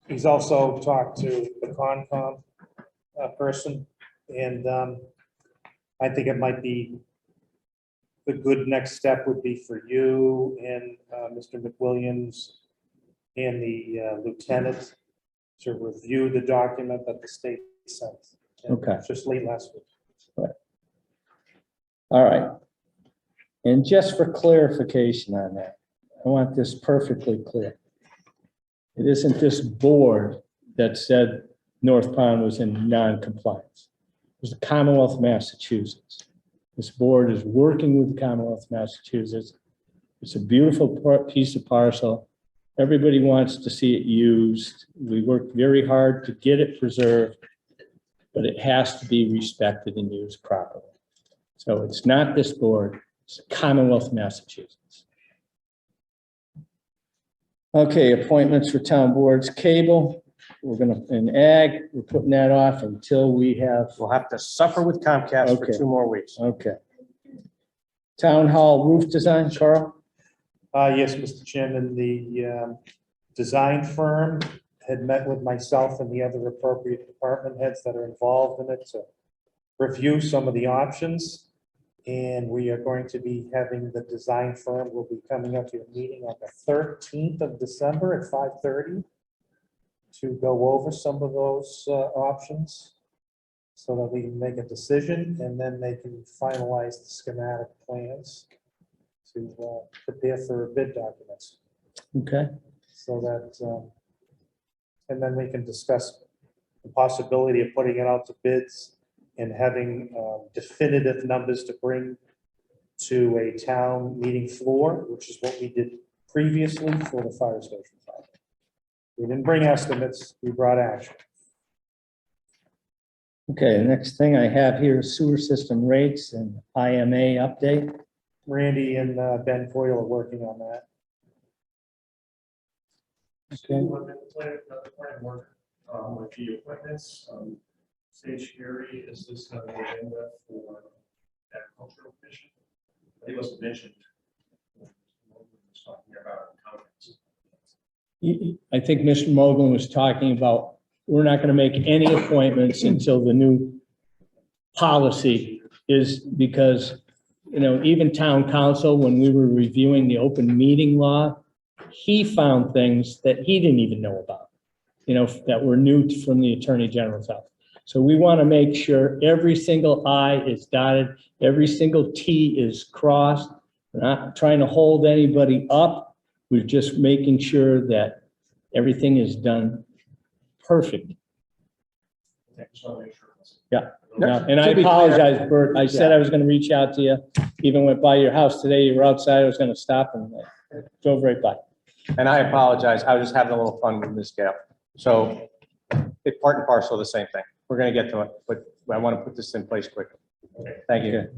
he's also talked to the Concom person, and I think it might be the good next step would be for you and Mr. McWilliams and the lieutenant to review the document that the state sent. Okay. Just late last week. All right. And just for clarification on that, I want this perfectly clear. It isn't this board that said North Pond was in non-compliance. It was the Commonwealth of Massachusetts. This board is working with the Commonwealth of Massachusetts. It's a beautiful piece of parcel. Everybody wants to see it used. We worked very hard to get it preserved, but it has to be respected and used properly. So it's not this board, it's the Commonwealth of Massachusetts. Okay, appointments for town boards, cable, we're gonna, in ag, we're putting that off until we have, we'll have to suffer with Comcast for Okay. 2 more weeks. okay. Town hall roof design, Carl? Yes, Mr. Chairman, the design firm had met with myself and the other appropriate department heads that are involved in it to review some of the options. And we are going to be having the design firm will be coming up to a meeting on the 13th of December at 5:30 to go over some of those options so that we can make a decision, and then they can finalize the schematic plans to prepare for bid documents. Okay, So that, and then we can discuss the possibility of putting it out to bids and having definitive numbers to bring to a town meeting floor, which is what we did previously for the fire station project. We didn't bring estimates, we brought action. okay, the next thing I have here is sewer system rates and IMA update. Randy and Ben Coyle are working on that. Okay. With the appointments, Sage Fury is this going to end up for agricultural commission? It wasn't mentioned. Was talking about comments. I think Mr. Mogul was talking about, we're not going to make any appointments until the new policy is, because, you know, even town council, when we were reviewing the open meeting law, he found things that he didn't even know about, you know, that were new from the Attorney General's office. So we want to make sure every single I is dotted, every single T is crossed. We're not trying to hold anybody up. We're just making sure that everything is done perfect. Okay, just want to make sure. Yeah. And I To be clear- apologize, Bert. I said I was going to reach out to you. Even went by your house today. You were outside. I was going to stop and drove right by. And I apologize, I was just having a little fun with Ms. Gale. So it's part and parcel of the same thing. We're gonna get to it, but I want to put this in place quickly. Thank you.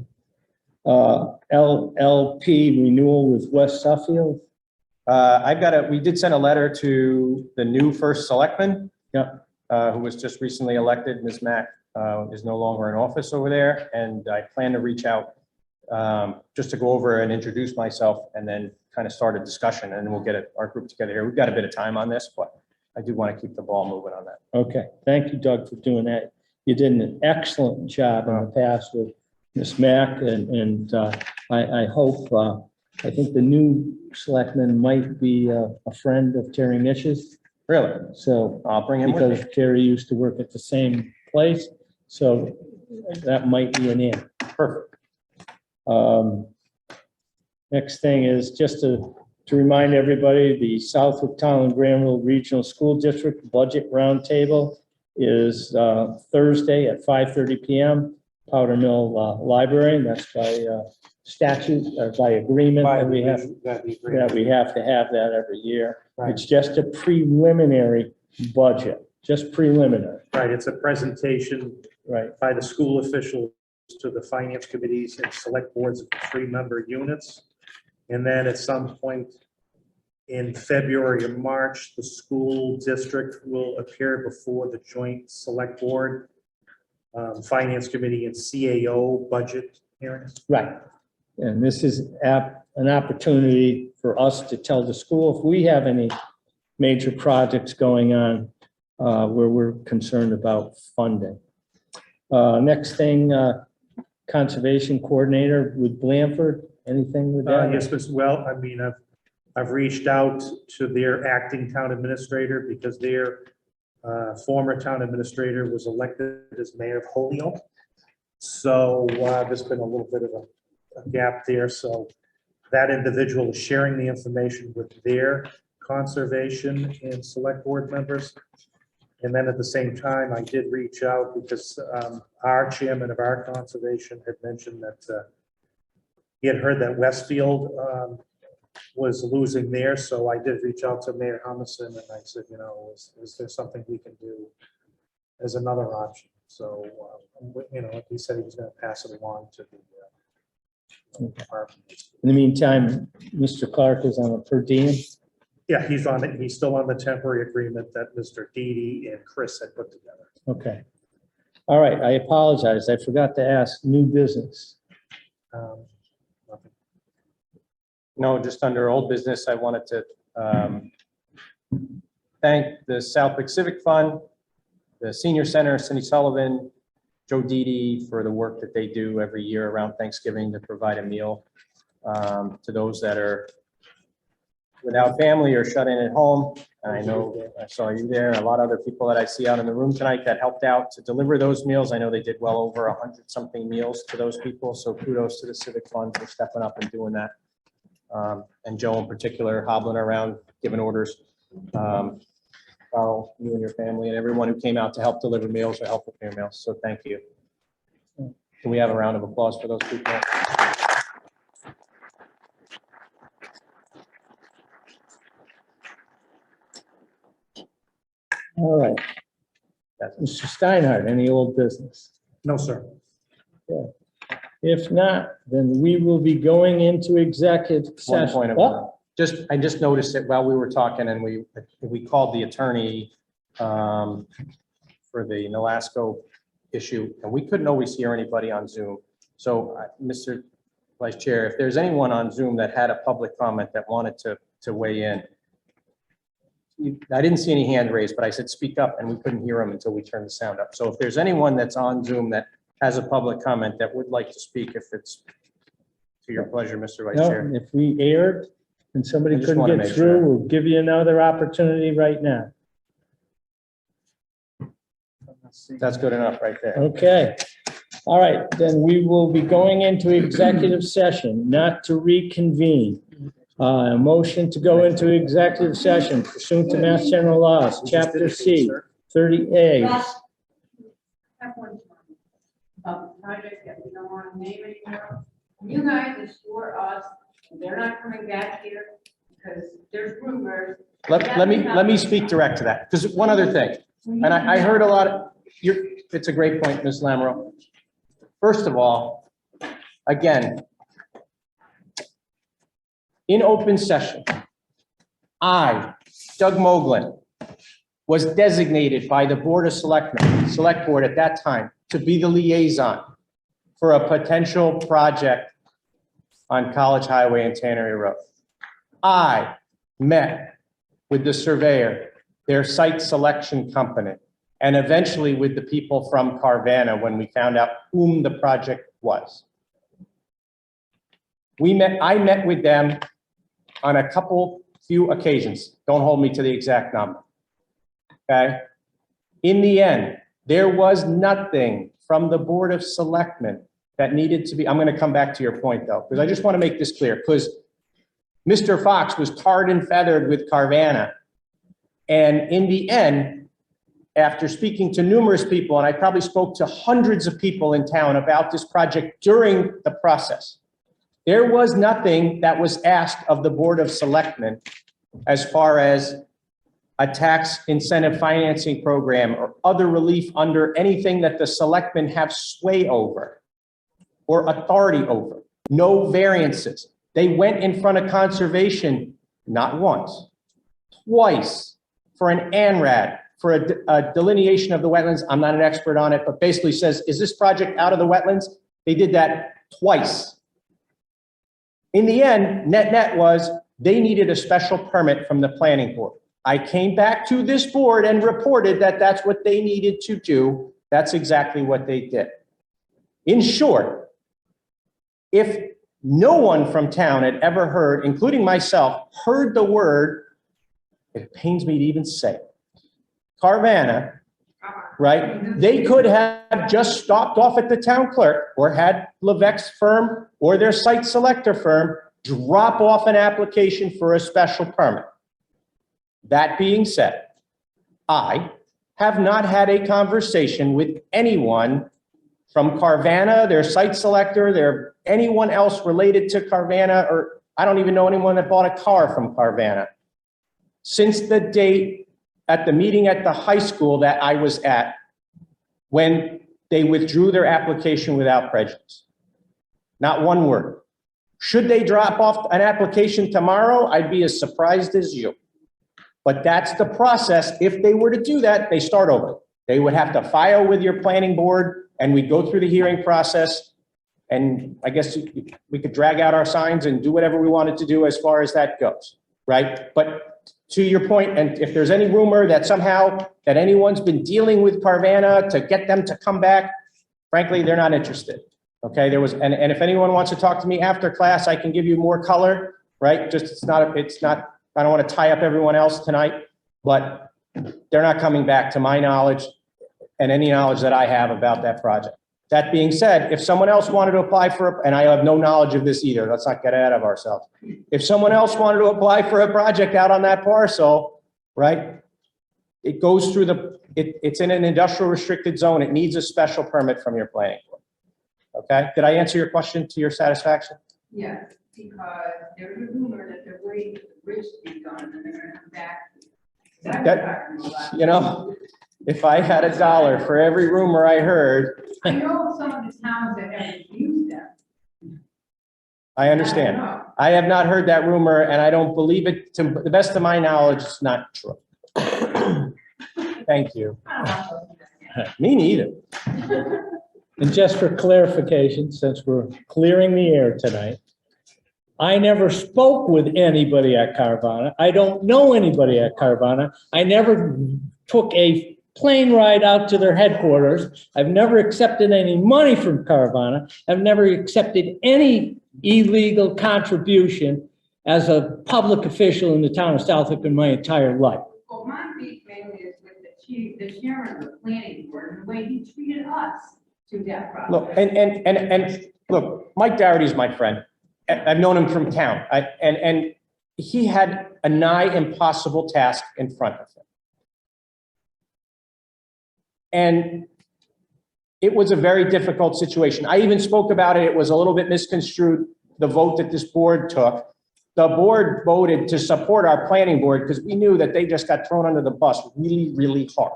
Llp Renewal with West Suffield. We did send a letter to the new first selectman. Yeah. Who was just recently elected. Ms. Mack is no longer in office over there, and I plan to reach out just to go over and introduce myself and then kind of start a discussion, and we'll get our group together here. We've got a bit of time on this, but I do want to keep the ball moving on that. Okay, thank you, Doug, for doing that. You did an excellent job in the past with Ms. Mack, and I hope, I think the new selectman might be a friend of Terry Nish's. Really? So, I'll bring him with me. because Terry used to work at the same place, so that might be an in. Perfect. Next thing is just to remind everybody, the Southwick Town and Granville Regional School District Budget Roundtable is Thursday at 5:30 PM, Powder Mill Library, and that's by statute or by agreement that we have to have that every year. It's just a preliminary budget, just preliminary, Right, it's a presentation right? by the school officials to the finance committees and select boards of 3-member units. And then at some point in February or March, the school district will appear before the joint select board, finance committee and CAO budget hearings. Right. And this is an opportunity for us to tell the school if we have any major projects going on where we're concerned about funding. Next thing, conservation coordinator with Blanford, anything with that? Yes, Ms. Well, I mean, I've reached out to their acting town administrator because their former town administrator was elected as mayor of Holyoke. So there's been a little bit of a gap there. So that individual is sharing the information with their conservation and select board members. And then at the same time, I did reach out because our chairman of our conservation had mentioned that he had heard that Westfield was losing there. So I did reach out to Mayor Humison and I said, you know, is there something we can do as another option? So, you know, he said he was going to pass it along to the department. In the meantime, Mr. Clark is on a per diem. Yeah, he's on it. He's still on the temporary agreement that Mr. Didi and Chris had put together. Okay. All right, I apologize. I forgot to ask new business. Nothing. No, just under old business, I wanted to thank the Southwick Civic Fund, the Senior Center, Cindy Sullivan, Joe Didi for the work that they do every year around Thanksgiving to provide a meal to those that are without family or shut in at home. I know I saw you there, and a lot of other people that I see out in the room tonight that helped out to deliver those meals. I know they did well over 100-something meals to those people, so kudos to the Civic Fund for stepping up and doing that. And Joe in particular, hobbling around, giving orders. Carl, you and your family and everyone who came out to help deliver meals or help prepare meals, so thank you. Can we have a round of applause for those people? All right. Mr. Steinhardt, any old business? No, sir. If not, then we will be going into executive One session. point of order. I just noticed it while we were talking and we called the attorney for the Nolasco issue and we couldn't always hear anybody on Zoom. So Mr. Vice Chair, if there's anyone on Zoom that had a public comment that wanted to weigh in. I didn't see any hand raised, but I said speak up and we couldn't hear them until we turned the sound up. So if there's anyone that's on Zoom that has a public comment that would like to speak, if it's to your pleasure, Mr. Vice No, Chair. if we aired and somebody I just couldn't wanna get make through, sure. we'll give you another opportunity right now. That's good enough right there. Okay. All right, then we will be going into executive session, not to reconvene. A motion to go into executive session pursuant to Mass General Laws, Chapter C, 30A. Have one about the project that we don't want to name anymore. You guys assure us they're not coming back here because there's rumors. Let me speak direct to that, because one other thing, and I heard a lot of, it's a great point, Ms. Lamoureux. First of all, again, in open session, I, Doug Moglen, was designated by the Board of Selectmen, Select Board at that time, to be the liaison for a potential project on College Highway and Tannery Road. I met with the surveyor, their site selection company, and eventually with the people from Carvana when we found out whom the project was. I met with them on a few occasions. Don't hold me to the exact number. Okay? In the end, there was nothing from the Board of Selectmen that needed to be, I'm going to come back to your point though, because I just want to make this clear, because Mr. Fox was tarred and feathered with Carvana. And in the end, after speaking to numerous people, and I probably spoke to hundreds of people in town about this project during the process, there was nothing that was asked of the Board of Selectmen as far as a tax incentive financing program or other relief under anything that the selectmen have sway over or authority over. No variances. They went in front of conservation, not once, twice, for an ANRAD, for a delineation of the wetlands. I'm not an expert on it, but basically says, is this project out of the wetlands? They did that twice. In the end, net was they needed a special permit from the planning board. I came back to this board and reported that that's what they needed to do. That's exactly what they did. In short, if no one from town had ever heard, including myself, heard the word, it pains me to even say it, Carvana, right? They could have just stopped off at the town clerk or had Levesque's firm or their site selector firm drop off an application for a special permit. That being said, I have not had a conversation with anyone from Carvana, their site selector, anyone else related to Carvana, or I don't even know anyone that bought a car from Carvana since the date at the meeting at the high school that I was at when they withdrew their application without prejudice. Not one word. Should they drop off an application tomorrow, I'd be as surprised as you. But that's the process. If they were to do that, they start over. They would have to file with your planning board and we'd go through the hearing process. And I guess we could drag out our signs and do whatever we wanted to do as far as that goes, right? But to your point, and if there's any rumor that somehow that anyone's been dealing with Carvana to get them to come back, frankly, they're not interested. Okay, and if anyone wants to talk to me after class, I can give you more color, right? Just it's not, I don't want to tie up everyone else tonight, but they're not coming back to my knowledge and any knowledge that I have about that project. That being said, if someone else wanted to apply and I have no knowledge of this either, let's not get ahead of ourselves. If someone else wanted to apply for a project out on that parcel, right? It goes through it's in an industrial restricted zone. It needs a special permit from your planning board. Okay, did I answer your question to your satisfaction? Yes, because there's a rumor that they're waiting for the bridge to be done and they're gonna come back. That, you know, if I had $1 for every rumor I heard. I know some of the towns that have used them. I understand. I have not heard that rumor and I don't believe it. To the best of my knowledge, it's not true. Thank you. Me neither. And just for clarification, since we're clearing the air tonight, I never spoke with anybody at Carvana. I don't know anybody at Carvana. I never took a plane ride out to their headquarters. I've never accepted any money from Carvana. I've never accepted any illegal contribution as a public official in the town of Southwick in my entire life. Well, my beef mainly is with the chairman of the planning board, and the way he treated us through that process. Look, and look, Mike Dougherty's my friend. I've known him from town. And he had a nigh impossible task in front of him. And it was a very difficult situation. I even spoke about it. It was a little bit misconstrued, the vote that this board took. The board voted to support our planning board because we knew that they just got thrown under the bus really, really hard,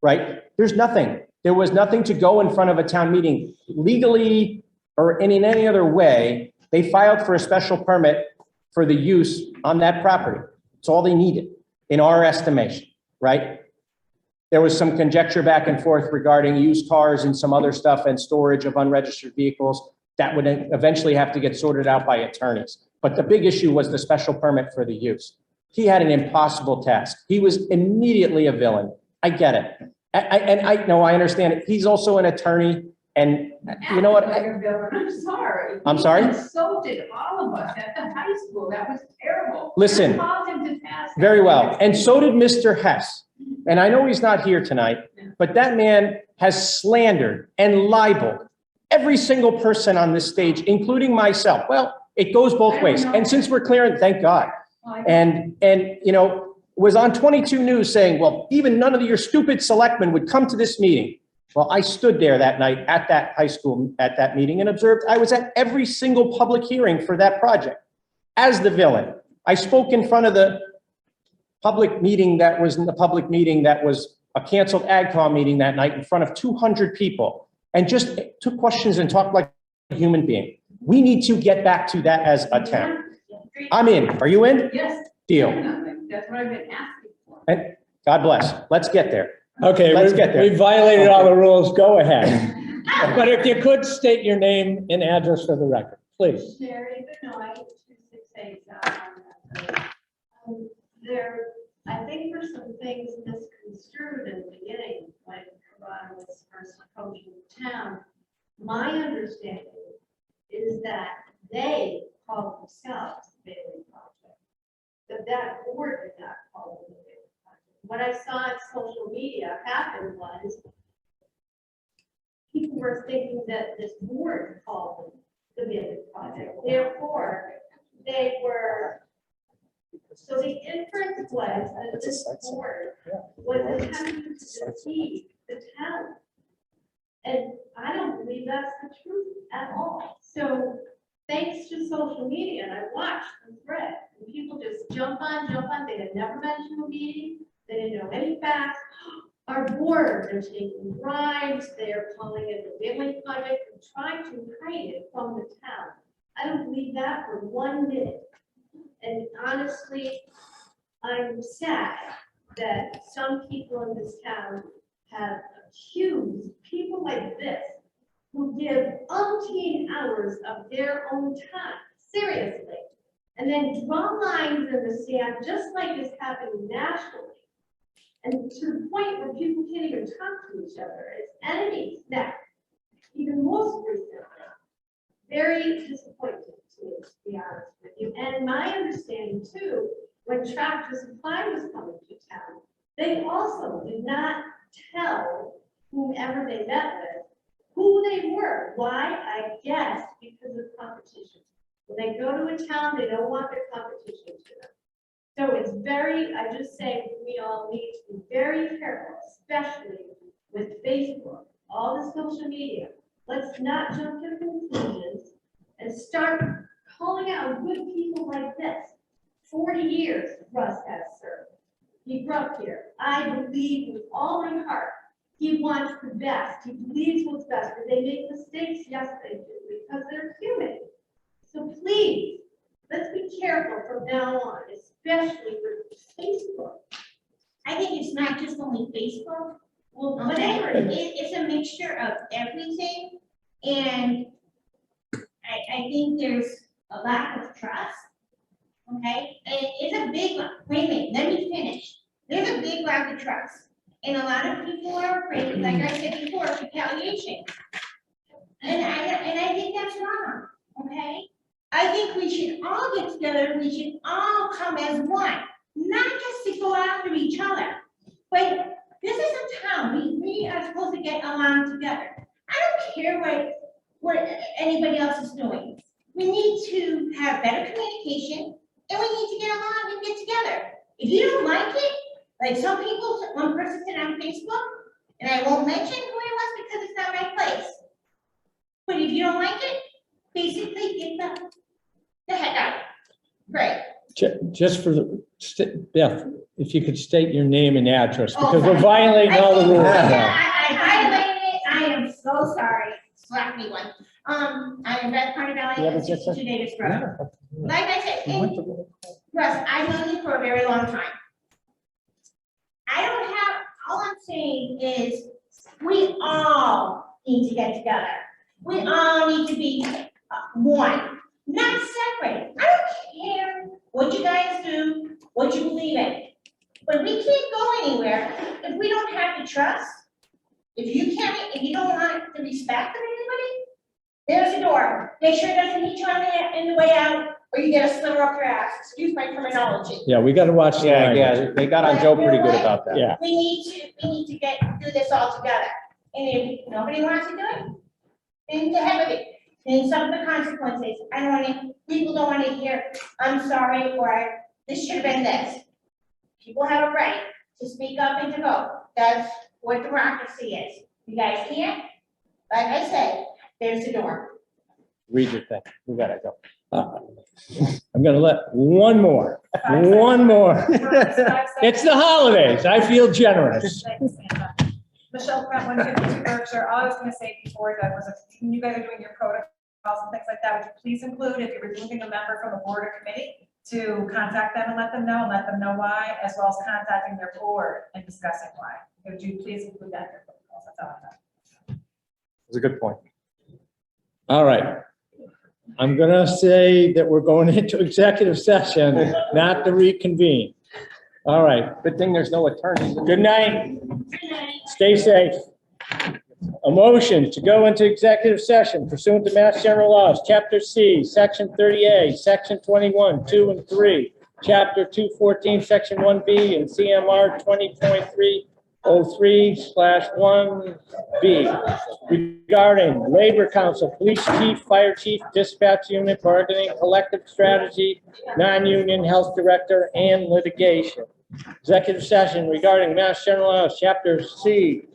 right? There was nothing to go in front of a town meeting legally or in any other way. They filed for a special permit for the use on that property. It's all they needed in our estimation, right? There was some conjecture back and forth regarding used cars and some other stuff and storage of unregistered vehicles that would eventually have to get sorted out by attorneys. But the big issue was the special permit for the use. He had an impossible task. He was immediately a villain. I get it. I know, I understand it. He's also an attorney. And you know what? I'm sorry. I'm sorry? He insulted all of us at the high school. That was terrible. Listen, I called him to task. very well. And so did Mr. Hess. And I know he's not here tonight, but that man has slandered and libeled every single person on this stage, including myself. Well, it goes both ways. And since we're clearing, thank God. And you know, was on 22 News saying, well, even none of your stupid selectmen would come to this meeting. Well, I stood there that night at that high school, at that meeting, and observed. I was at every single public hearing for that project as the villain. I spoke in front of the public meeting that was a canceled AgCom meeting that night in front of 200 people and just took questions and talked like a human being. We need to get back to that as a town. I'm in. Are you in? Yes. Deal. That's what I've been asking for. And God bless. Let's get there. Okay, Let's get there. we violated all the rules. Go ahead. But if you could state your name and address for the record, please. Sherry Benoit, 268 South. I think there's some things misconstrued in the beginning when Carvana was first approaching the town. My understanding is that they called themselves the Bailey Project, that board did not call them the Bailey Project. What I saw on social media happen was people were thinking that this board called them the Bailey Project. Therefore, they were. So the inference was that this board was attempting to deceive the town. And I don't believe that's the truth at all. So thanks to social media, and I watched the thread, and people just jump on, they had never been to a meeting, they didn't know any facts. Our board, they're taking bribes, they're calling it the Bailey Project, and trying to hide it from the town. I don't believe that for 1 minute. And honestly, I'm sad that some people in this town have accused people like this who give umpteen hours of their own time, seriously, and then draw lines in the sand, just like is happening nationally. And to the point where people can't even talk to each other as enemies now, even most recently. Very disappointing to me, to be honest with you. And my understanding too, when Tractor Supply was coming to town, they also did not tell whomever they met with who they were. Why? I guess because of competition. When they go to a town, they don't want their competition to them. So it's very, I just say we all need to be very careful, especially with Facebook, all the social media. Let's not jump to conclusions and start calling out good people like this. 40 years Russ has served. He grew up here. I believe with all my heart he wants the best. He believes what's best. Did they make mistakes? Yes, they do, because they're human. So please, let's be careful from now on, especially with Facebook. I think it's not just only Facebook. Well, whatever, it's a mixture of everything. And I think there's a lack of trust, okay? And it's a big, wait a minute, let me finish. There's a big lack of trust. And a lot of people are afraid, like I said before, of retaliation. And I think that's wrong, okay? I think we should all get together, we should all come as one, not just to go after each other. But this is a town, we are supposed to get along together. I don't care what anybody else is doing. We need to have better communication, and we need to get along and get together. If you don't like it, like some people, one person said on Facebook, and I won't mention who it was because it's not my place. But if you don't like it, basically get the heck out. Great. Just for the, Beth, if you could state your name and address, Oh, because we're sorry. violating all the rules. I violated it, I am so sorry, slap me one. I'm Beth Carnevale, You have a and 62 Davis Road. Like I said, and Russ, I've known you for a very long time. I don't have, all I'm saying is, we all need to get together. We all need to be one, not separate. I don't care what you guys do, what you believe in. But we can't go anywhere if we don't have the trust. If you don't want the respect of anybody, there's a door. Make sure it doesn't hit you in the way out, or you get a sliver up your ass. Excuse my terminology. Yeah, we gotta watch the Yeah, language. yeah, they got on Joe pretty good about that. Yeah. We need to do this all together. And if nobody wants to do it, then to heck with it. And some of the consequences, people don't want to hear, I'm sorry, or this should have been this. People have a right to speak up and to vote. That's what democracy is. You guys can't, like I said, there's the door. Read your thing. We gotta go. I'm gonna let one more. It's the holidays. I feel generous. Michelle Pratt, 152 Berkshire. All I was gonna say before that was, when you guys are doing your protocols and things like that, would you please include, if you're removing a member from a board or committee, to contact them and let them know why, as well as contacting their board and discussing why. Would you please include that in your protocols? That's all I have. It's a good point. All right. I'm gonna say that we're going into executive session, not to reconvene. All right. Good thing there's no attorney. Good night. Stay safe. A motion to go into executive session pursuant to Mass General Laws, Chapter C, Section 30A, Section 21, 2 and 3, Chapter 214, Section 1B, and CMR 20.303/1B regarding Labor Council, Police Chief, Fire Chief, Dispatch Unit, Bargaining, Collective Strategy, Non-Union Health Director, and litigation. Executive session regarding Mass General Laws, Chapter C,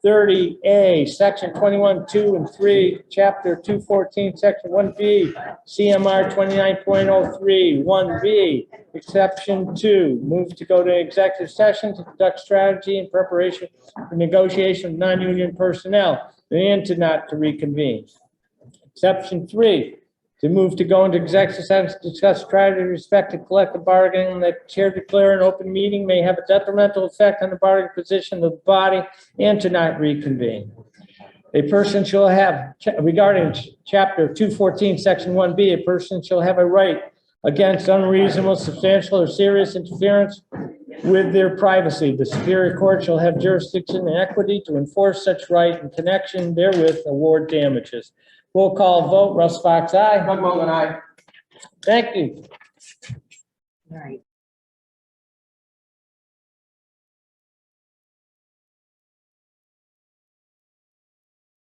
30A, Section 21, 2 and 3, Chapter 214, Section 1B, CMR 29.03, 1B, Exception 2, move to go to executive session to conduct strategy in preparation for negotiation of non-union personnel and to reconvene. Exception 3, to move to go into executive session to discuss strategy with respect to collective bargaining, that chair declare an open meeting may have a detrimental effect on the bargaining position of the body and to not reconvene. A person shall have, regarding Chapter 214, Section 1B, a person shall have a right against unreasonable, substantial, or serious interference with their privacy. The Superior Court shall have jurisdiction and equity to enforce such right in connection therewith award damages. Roll call vote, Russ Fox, aye. Doug Mogul, aye. Thank you. Right.